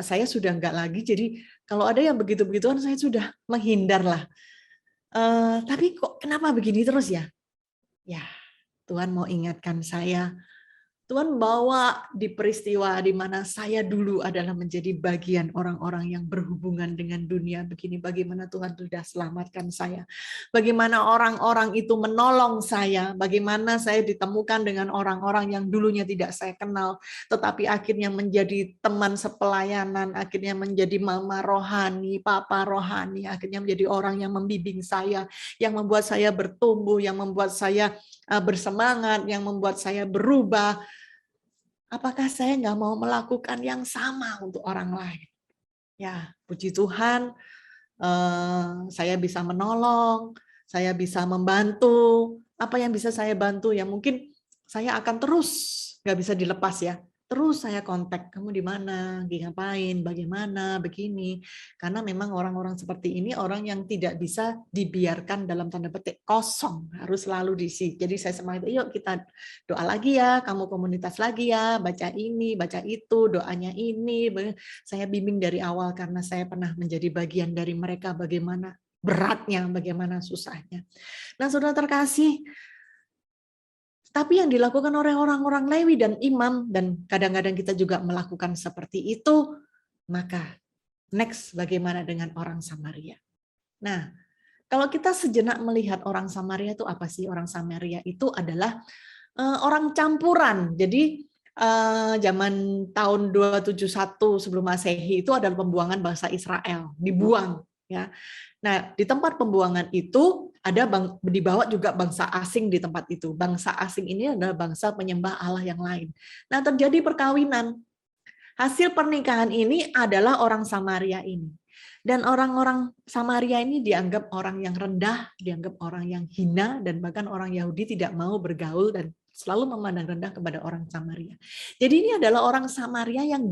saya sudah enggak lagi. Jadi kalau ada yang begitu-begituan saya sudah menghindar lah. Tapi kok kenapa begini terus ya? Ya, Tuhan mau ingatkan saya. Tuhan bawa di peristiwa di mana saya dulu adalah menjadi bagian orang-orang yang berhubungan dengan dunia begini. Bagaimana Tuhan sudah selamatkan saya. Bagaimana orang-orang itu menolong saya. Bagaimana saya ditemukan dengan orang-orang yang dulunya tidak saya kenal. Tetapi akhirnya menjadi teman sepelayanan. Akhirnya menjadi mama rohani, papa rohani. Akhirnya menjadi orang yang membimbing saya. Yang membuat saya bertumbuh. Yang membuat saya bersemangat. Yang membuat saya berubah. Apakah saya nggak mau melakukan yang sama untuk orang lain? Ya, puji Tuhan, saya bisa menolong, saya bisa membantu. Apa yang bisa saya bantu? Ya mungkin saya akan terus, nggak bisa dilepas ya. Terus saya kontak, kamu di mana, ngapain, bagaimana, begini. Karena memang orang-orang seperti ini orang yang tidak bisa dibiarkan dalam tanda petik kosong, harus selalu diisi. Jadi saya semangat, yuk kita doa lagi ya, kamu komunitas lagi ya, baca ini, baca itu, doanya ini. Saya bimbing dari awal karena saya pernah menjadi bagian dari mereka, bagaimana beratnya, bagaimana susahnya. Nah, saudara terkasih, tapi yang dilakukan oleh orang-orang Lewi dan imam, dan kadang-kadang kita juga melakukan seperti itu, maka next bagaimana dengan orang Samaria? Nah, kalau kita sejenak melihat orang Samaria itu apa sih? Orang Samaria itu adalah orang campuran. Jadi zaman tahun 271 sebelum Masehi itu adalah pembuangan bangsa Israel, dibuang ya. Nah, di tempat pembuangan itu dibawa juga bangsa asing di tempat itu. Bangsa asing ini adalah bangsa penyembah Allah yang lain. Nah, terjadi perkawinan. Hasil pernikahan ini adalah orang Samaria ini. Dan orang-orang Samaria ini dianggap orang yang rendah, dianggap orang yang hina, dan bahkan orang Yahudi tidak mau bergaul dan selalu memandang rendah kepada orang Samaria. Jadi ini adalah orang Samaria yang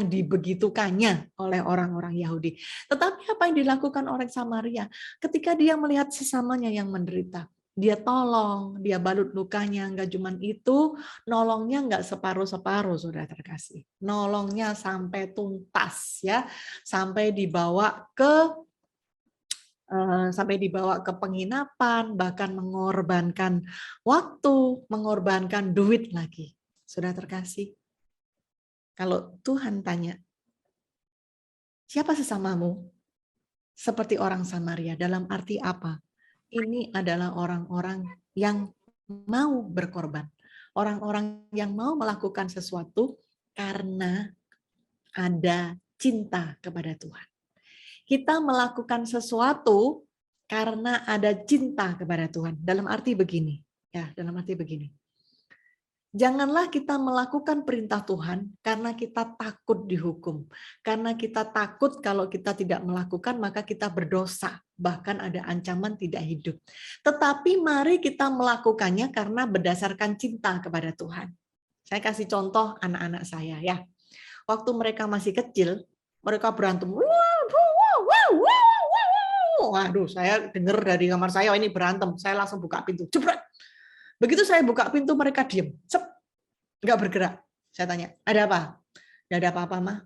dibegitukannya oleh orang-orang Yahudi. Tetapi apa yang dilakukan orang Samaria ketika dia melihat sesamanya yang menderita? Dia tolong, dia balut lukanya, enggak cuman itu, nolongnya enggak separuh-separuh, saudara terkasih. Nolongnya sampai tuntas ya, sampai dibawa ke penginapan, bahkan mengorbankan waktu, mengorbankan duit lagi. Saudara terkasih, kalau Tuhan tanya, siapa sesamamu? Seperti orang Samaria, dalam arti apa? Ini adalah orang-orang yang mau berkorban. Orang-orang yang mau melakukan sesuatu karena ada cinta kepada Tuhan. Kita melakukan sesuatu karena ada cinta kepada Tuhan. Dalam arti begini. Janganlah kita melakukan perintah Tuhan karena kita takut dihukum. Karena kita takut kalau kita tidak melakukan maka kita berdosa. Bahkan ada ancaman tidak hidup. Tetapi mari kita melakukannya karena berdasarkan cinta kepada Tuhan. Saya kasih contoh anak-anak saya ya. Waktu mereka masih kecil, mereka berantem. Waduh, saya dengar dari kamar saya ini berantem. Saya langsung buka pintu. Jebret. Begitu saya buka pintu, mereka diem. Nggak bergerak. Saya tanya, ada apa? Nggak ada apa-apa, Mah.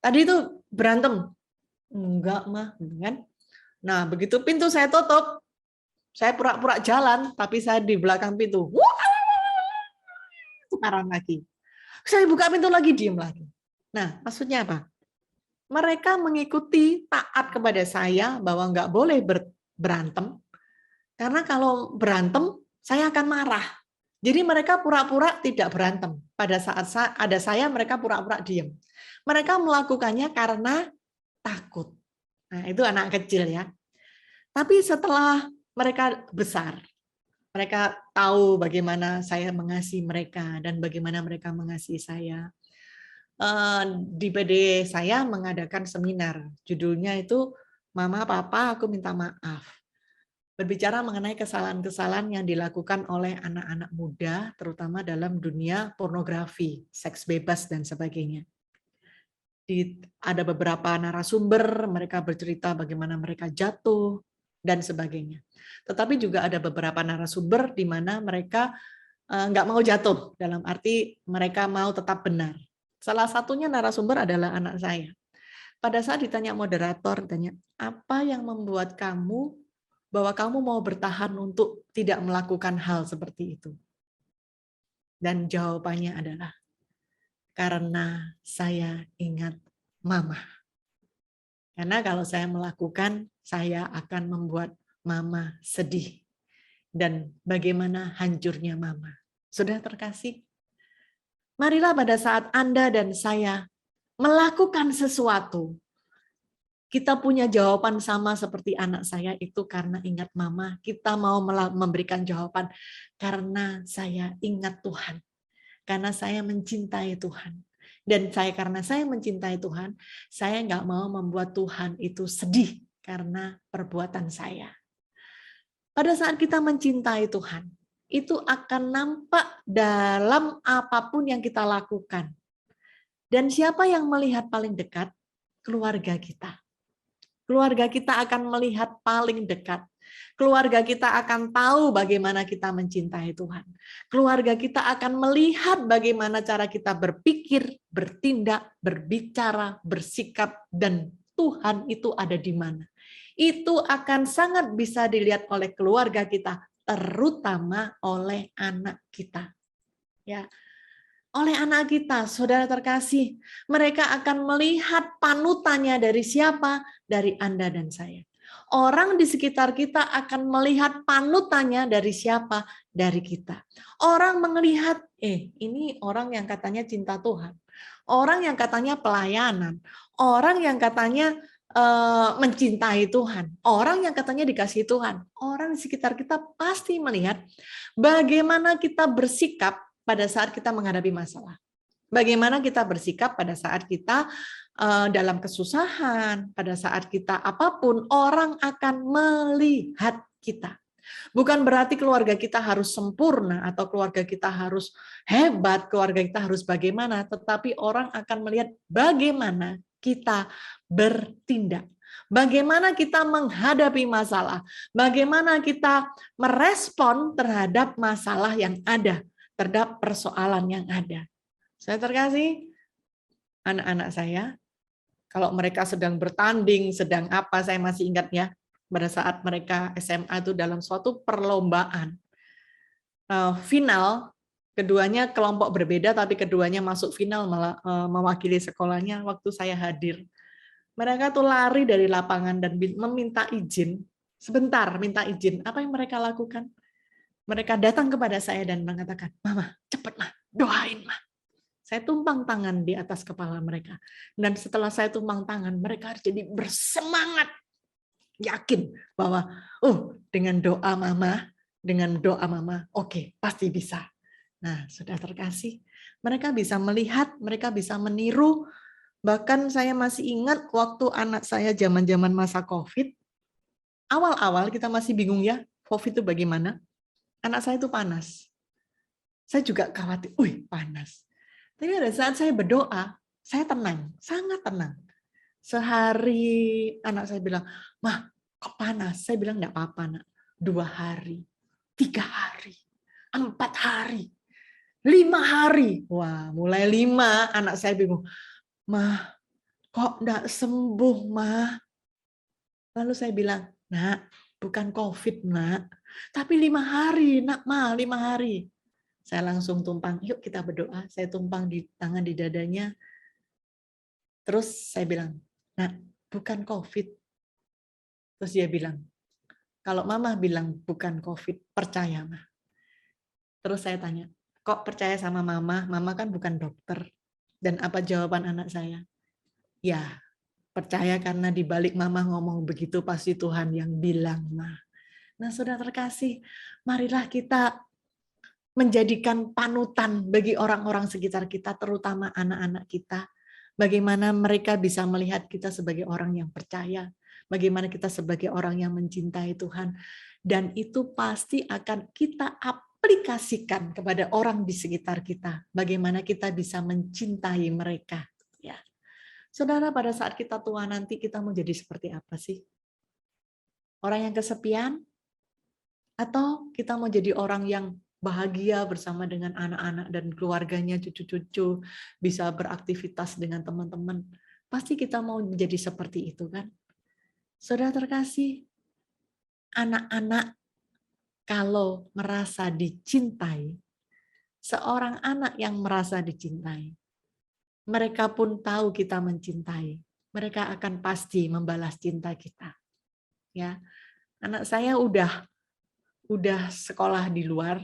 Tadi itu berantem. Enggak, Mah. Kan? Nah, begitu pintu saya tutup, saya pura-pura jalan, tapi saya di belakang pintu. Tukaran lagi. Saya buka pintu lagi, diem lagi. Nah, maksudnya apa? Mereka mengikuti taat kepada saya bahwa nggak boleh berantem, karena kalau berantem, saya akan marah. Jadi mereka pura-pura tidak berantem. Pada saat ada saya, mereka pura-pura diam. Mereka melakukannya karena takut. Nah, itu anak kecil ya. Tapi setelah mereka besar, mereka tahu bagaimana saya mengasihi mereka dan bagaimana mereka mengasihi saya. Di PD saya mengadakan seminar. Judulnya itu Mama, Papa, Aku Minta Maaf. Berbicara mengenai kesalahan-kesalahan yang dilakukan oleh anak-anak muda, terutama dalam dunia pornografi, seks bebas, dan sebagainya. Ada beberapa narasumber, mereka bercerita bagaimana mereka jatuh, dan sebagainya. Tetapi juga ada beberapa narasumber di mana mereka nggak mau jatuh, dalam arti mereka mau tetap benar. Salah satunya narasumber adalah anak saya. Pada saat ditanya moderator, ditanya, apa yang membuat kamu bahwa kamu mau bertahan untuk tidak melakukan hal seperti itu? Dan jawabannya adalah, karena saya ingat Mama. Karena kalau saya melakukan, saya akan membuat Mama sedih. Dan bagaimana hancurnya Mama. Sudah terkasih? Marilah pada saat Anda dan saya melakukan sesuatu, kita punya jawaban sama seperti anak saya itu karena ingat Mama. Kita mau memberikan jawaban karena saya ingat Tuhan. Karena saya mencintai Tuhan. Dan karena saya mencintai Tuhan, saya nggak mau membuat Tuhan itu sedih karena perbuatan saya. Pada saat kita mencintai Tuhan, itu akan nampak dalam apapun yang kita lakukan. Dan siapa yang melihat paling dekat? Keluarga kita. Keluarga kita akan melihat paling dekat. Keluarga kita akan tahu bagaimana kita mencintai Tuhan. Keluarga kita akan melihat bagaimana cara kita berpikir, bertindak, berbicara, bersikap, dan Tuhan itu ada di mana. Itu akan sangat bisa dilihat oleh keluarga kita, terutama oleh anak kita. Ya. Oleh anak kita, saudara terkasih, mereka akan melihat panutannya dari siapa? Dari Anda dan saya. Orang di sekitar kita akan melihat panutannya dari siapa? Dari kita. Orang melihat, ini orang yang katanya cinta Tuhan. Orang yang katanya pelayanan. Orang yang katanya mencintai Tuhan. Orang yang katanya dikasihi Tuhan. Orang di sekitar kita pasti melihat bagaimana kita bersikap pada saat kita menghadapi masalah. Bagaimana kita bersikap pada saat kita dalam kesusahan, pada saat kita apapun, orang akan melihat kita. Bukan berarti keluarga kita harus sempurna atau keluarga kita harus hebat, keluarga kita harus bagaimana, tetapi orang akan melihat bagaimana kita bertindak. Bagaimana kita menghadapi masalah, bagaimana kita merespon terhadap masalah yang ada, terhadap persoalan yang ada. Saya terkasih, anak-anak saya, kalau mereka sedang bertanding, sedang apa, saya masih ingat ya, pada saat mereka SMA itu dalam suatu perlombaan. Final, keduanya kelompok berbeda, tapi keduanya masuk final mewakili sekolahnya waktu saya hadir. Mereka tuh lari dari lapangan dan meminta izin, sebentar minta izin. Apa yang mereka lakukan? Mereka datang kepada saya dan mengatakan, Mama, cepat Mah, doain Mah. Saya tumpang tangan di atas kepala mereka. Dan setelah saya tumpang tangan, mereka jadi bersemangat. Yakin bahwa, dengan doa Mama, oke, pasti bisa. Nah, sudah terkasih. Mereka bisa melihat, mereka bisa meniru. Bahkan saya masih ingat waktu anak saya zaman-zaman masa COVID, awal-awal kita masih bingung ya, COVID itu bagaimana. Anak saya itu panas. Saya juga khawatir, panas. Tapi pada saat saya berdoa, saya tenang, sangat tenang. Sehari anak saya bilang, Mah, kok panas? Saya bilang, enggak apa-apa, Nak. 2 hari, 3 hari, 4 hari, 5 hari. Wah, mulai 5, anak saya bingung. Mah, kok enggak sembuh, Mah? Lalu saya bilang, Nak, bukan COVID, Nak. Tapi 5 hari, Nak, Mah, 5 hari. Saya langsung tumpang, yuk kita berdoa. Saya tumpang di tangan di dadanya. Terus saya bilang, Nak, bukan COVID. Terus dia bilang, kalau Mama bilang bukan COVID, percaya, Mah. Terus saya tanya, kok percaya sama Mama? Mama kan bukan dokter. Dan apa jawaban anak saya? Ya, percaya karena di balik Mama ngomong begitu pasti Tuhan yang bilang, Mah. Nah, saudara terkasih, marilah kita menjadikan panutan bagi orang-orang sekitar kita, terutama anak-anak kita. Bagaimana mereka bisa melihat kita sebagai orang yang percaya, bagaimana kita sebagai orang yang mencintai Tuhan. Dan itu pasti akan kita aplikasikan kepada orang di sekitar kita. Bagaimana kita bisa mencintai mereka. Ya. Saudara, pada saat kita tua nanti kita mau jadi seperti apa sih? Orang yang kesepian? Atau kita mau jadi orang yang bahagia bersama dengan anak-anak dan keluarganya, cucu-cucu, bisa beraktivitas dengan teman-teman. Pasti kita mau menjadi seperti itu kan? Saudara terkasih, anak-anak kalau merasa dicintai, seorang anak yang merasa dicintai, mereka pun tahu kita mencintai. Mereka akan pasti membalas cinta kita. Ya, anak saya udah sekolah di luar,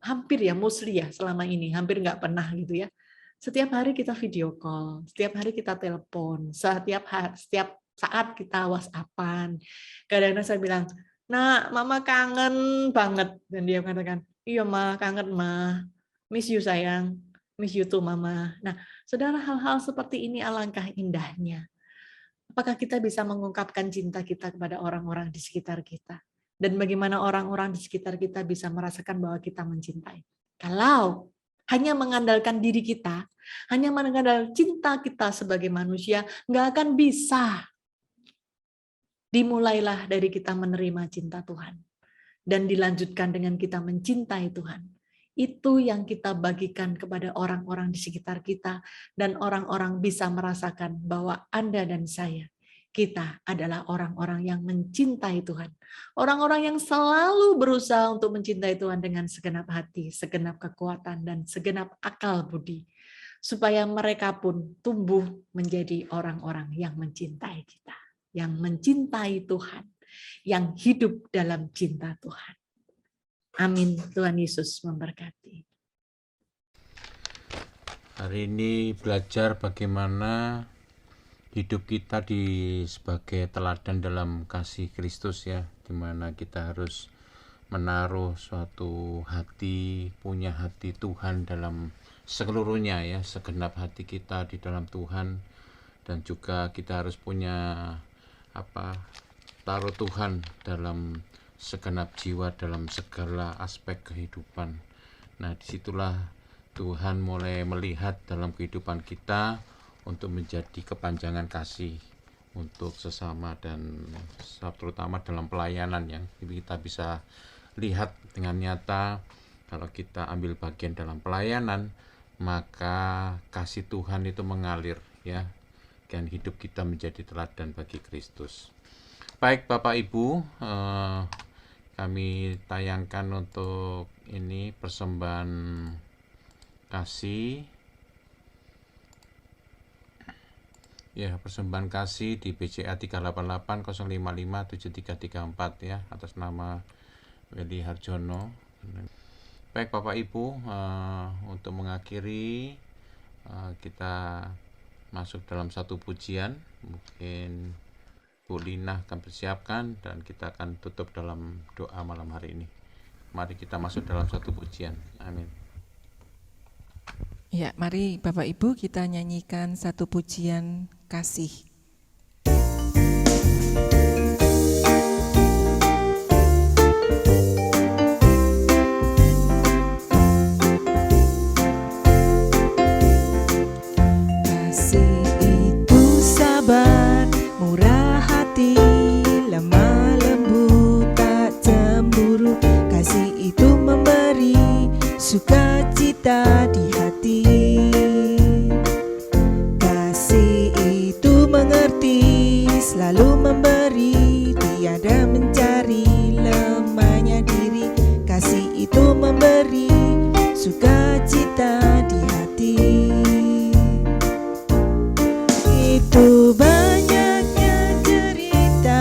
hampir ya musli ya selama ini, hampir nggak pernah gitu ya. Setiap hari kita video call, setiap hari kita telepon, setiap saat kita WhatsApp-an. Kadang-kadang saya bilang, Nah, Mama kangen banget. Dan dia mengatakan, iya Ma, kangen Ma. Miss you sayang, miss you too Mama. Nah, saudara, hal-hal seperti ini alangkah indahnya. Apakah kita bisa mengungkapkan cinta kita kepada orang-orang di sekitar kita? Dan bagaimana orang-orang di sekitar kita bisa merasakan bahwa kita mencintai? Kalau hanya mengandalkan diri kita, hanya mengandalkan cinta kita sebagai manusia, nggak akan bisa. Dimulailah dari kita menerima cinta Tuhan. Dan dilanjutkan dengan kita mencintai Tuhan. Itu yang kita bagikan kepada orang-orang di sekitar kita. Dan orang-orang bisa merasakan bahwa Anda dan saya, kita adalah orang-orang yang mencintai Tuhan. Orang-orang yang selalu berusaha untuk mencintai Tuhan dengan segenap hati, segenap kekuatan, dan segenap akal budi. Supaya mereka pun tumbuh menjadi orang-orang yang mencintai kita. Yang mencintai Tuhan. Yang hidup dalam cinta Tuhan. Amin. Tuhan Yesus memberkati. Hari ini belajar bagaimana hidup kita sebagai teladan dalam kasih Kristus ya, di mana kita harus menaruh suatu hati, punya hati Tuhan dalam seluruhnya ya, segenap hati kita di dalam Tuhan, dan juga kita harus punya taruh Tuhan dalam segenap jiwa, dalam segala aspek kehidupan. Nah, disitulah Tuhan mulai melihat dalam kehidupan kita untuk menjadi kepanjangan kasih untuk sesama, dan terutama dalam pelayanan yang kita bisa lihat dengan nyata. Kalau kita ambil bagian dalam pelayanan, maka kasih Tuhan itu mengalir ya, dan hidup kita menjadi teladan bagi Kristus. Baik Bapak Ibu, kami tayangkan untuk ini persembahan kasih. Ya, persembahan kasih di BCA 38805573334 ya, atas nama Willy Harjono. Baik Bapak Ibu, untuk mengakhiri kita masuk dalam satu pujian. Mungkin Bu Lina akan persiapkan dan kita akan tutup dalam doa malam hari ini. Mari kita masuk dalam satu pujian. Amin. Ya, mari Bapak Ibu kita nyanyikan satu pujian kasih. Kasih itu sabar, murah hati, lemah lembut, tak cemburu. Kasih itu memberi sukacita di hati. Kasih itu mengerti, selalu memberi, tiada mencari lemahnya diri. Kasih itu memberi sukacita di hati. Itu banyaknya cerita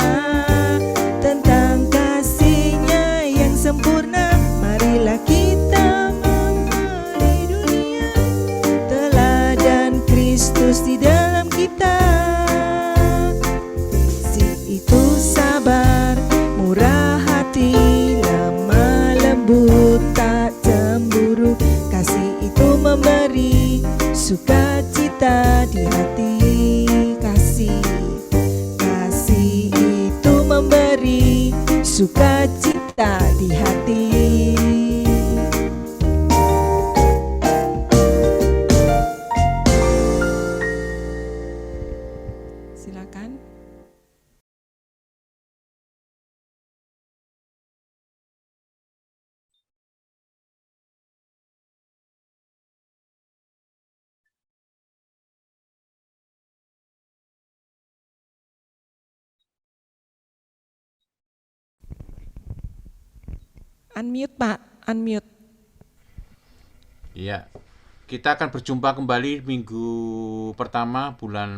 tentang kasih-Nya yang sempurna. Marilah kita memberi dunia teladan Kristus di dalam kita. Kasih itu sabar, murah hati, lemah lembut, tak cemburu. Kasih itu memberi sukacita di hati. Kasih itu memberi sukacita di hati. Silakan. Unmute Pak, unmute. Ya, kita akan berjumpa kembali minggu pertama bulan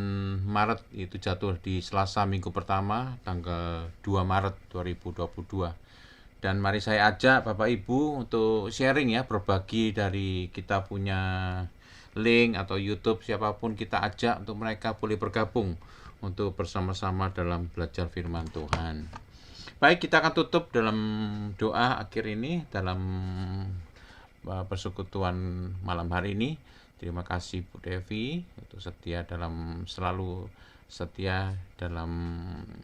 Maret, itu jatuh di Selasa minggu pertama tanggal 2 Maret 2022. Dan mari saya ajak Bapak Ibu untuk sharing ya, berbagi dari kita punya link atau YouTube, siapapun kita ajak untuk mereka boleh bergabung untuk bersama-sama dalam belajar firman Tuhan. Baik, kita akan tutup dalam doa akhir ini dalam persekutuan malam hari ini. Terima kasih Bu Devi untuk selalu setia dalam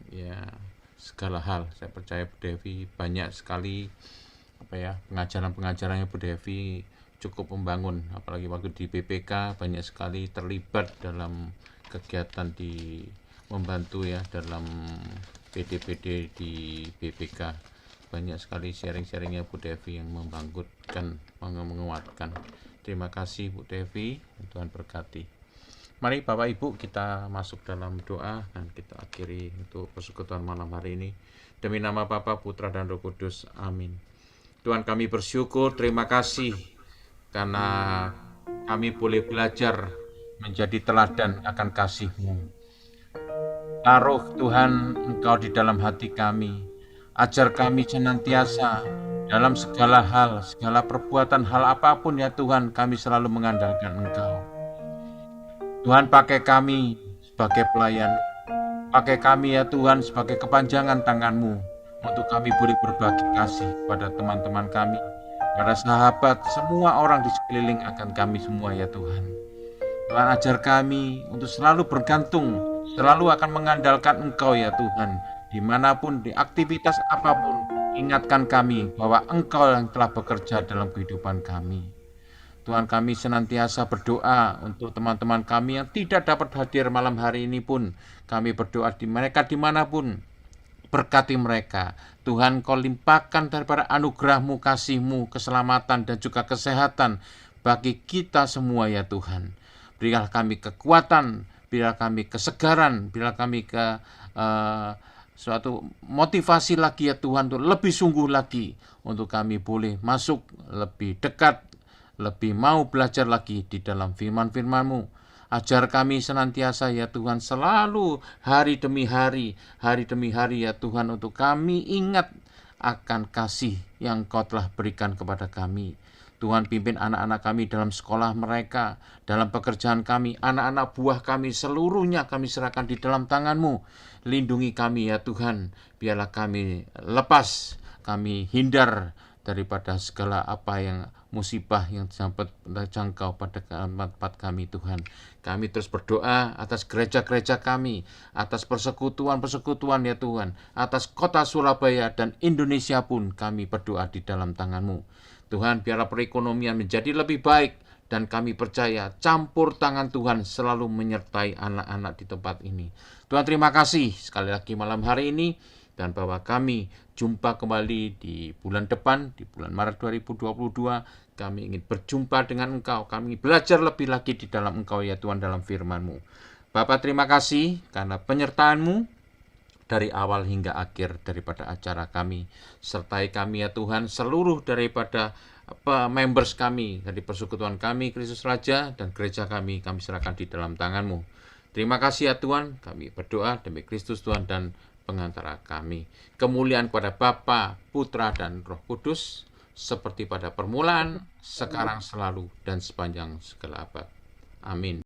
ya segala hal. Saya percaya Bu Devi banyak sekali pengajaran-pengajarannya Bu Devi cukup membangun, apalagi waktu di BPK banyak sekali terlibat dalam kegiatan di membantu ya dalam PD-PD di BPK. Banyak sekali sharing-sharingnya Bu Devi yang membangkitkan, menguatkan. Terima kasih Bu Devi, Tuhan berkati. Mari Bapak Ibu kita masuk dalam doa dan kita akhiri untuk persekutuan malam hari ini. Demi nama Bapa, Putra dan Roh Kudus. Amin. Tuhan, kami bersyukur, terima kasih karena kami boleh belajar menjadi teladan akan kasih-Mu. Taruh Tuhan Engkau di dalam hati kami. Ajar kami senantiasa dalam segala hal, segala perbuatan, hal apapun ya Tuhan, kami selalu mengandalkan Engkau. Tuhan, pakai kami sebagai pelayan. Pakai kami ya Tuhan sebagai kepanjangan tangan-Mu untuk kami boleh berbagi kasih pada teman-teman kami, pada sahabat, semua orang di sekeliling akan kami semua ya Tuhan. Tuhan, ajar kami untuk selalu bergantung, selalu akan mengandalkan Engkau ya Tuhan, dimanapun, di aktivitas apapun, ingatkan kami bahwa Engkau yang telah bekerja dalam kehidupan kami. Tuhan, kami senantiasa berdoa untuk teman-teman kami yang tidak dapat hadir malam hari ini pun. Kami berdoa di mereka dimanapun. Berkati mereka. Tuhan, Kau limpahkan daripada anugerah-Mu, kasih-Mu, keselamatan dan juga kesehatan bagi kita semua ya Tuhan. Berilah kami kekuatan, berilah kami kesegaran, berilah kami suatu motivasi lagi ya Tuhan, untuk lebih sungguh lagi, untuk kami boleh masuk lebih dekat, lebih mau belajar lagi di dalam firman-firman-Mu. Ajar kami senantiasa ya Tuhan, selalu hari demi hari ya Tuhan, untuk kami ingat akan kasih yang Kau telah berikan kepada kami. Tuhan, pimpin anak-anak kami dalam sekolah mereka, dalam pekerjaan kami, anak-anak buah kami, seluruhnya kami serahkan di dalam tangan-Mu. Lindungi kami ya Tuhan, biarlah kami lepas, kami hindar daripada segala apa yang musibah yang terjangkau pada tempat kami Tuhan. Kami terus berdoa atas gereja-gereja kami, atas persekutuan-persekutuan ya Tuhan, atas kota Surabaya dan Indonesia pun kami berdoa di dalam tangan-Mu. Tuhan, biarlah perekonomian menjadi lebih baik, dan kami percaya campur tangan Tuhan selalu menyertai anak-anak di tempat ini. Tuhan, terima kasih sekali lagi malam hari ini, dan bahwa kami jumpa kembali di bulan depan, di bulan Maret 2022. Kami ingin berjumpa dengan Engkau, kami belajar lebih lagi di dalam Engkau ya Tuhan, dalam firman-Mu. Bapa, terima kasih karena penyertaan-Mu dari awal hingga akhir daripada acara kami. Sertai kami ya Tuhan, seluruh daripada members kami, dari persekutuan kami, Kristus Raja, dan gereja kami serahkan di dalam tangan-Mu. Terima kasih ya Tuhan, kami berdoa demi Kristus Tuhan dan pengantara kami. Kemuliaan kepada Bapa, Putra, dan Roh Kudus, seperti pada permulaan, sekarang, selalu, dan sepanjang segala abad. Amin.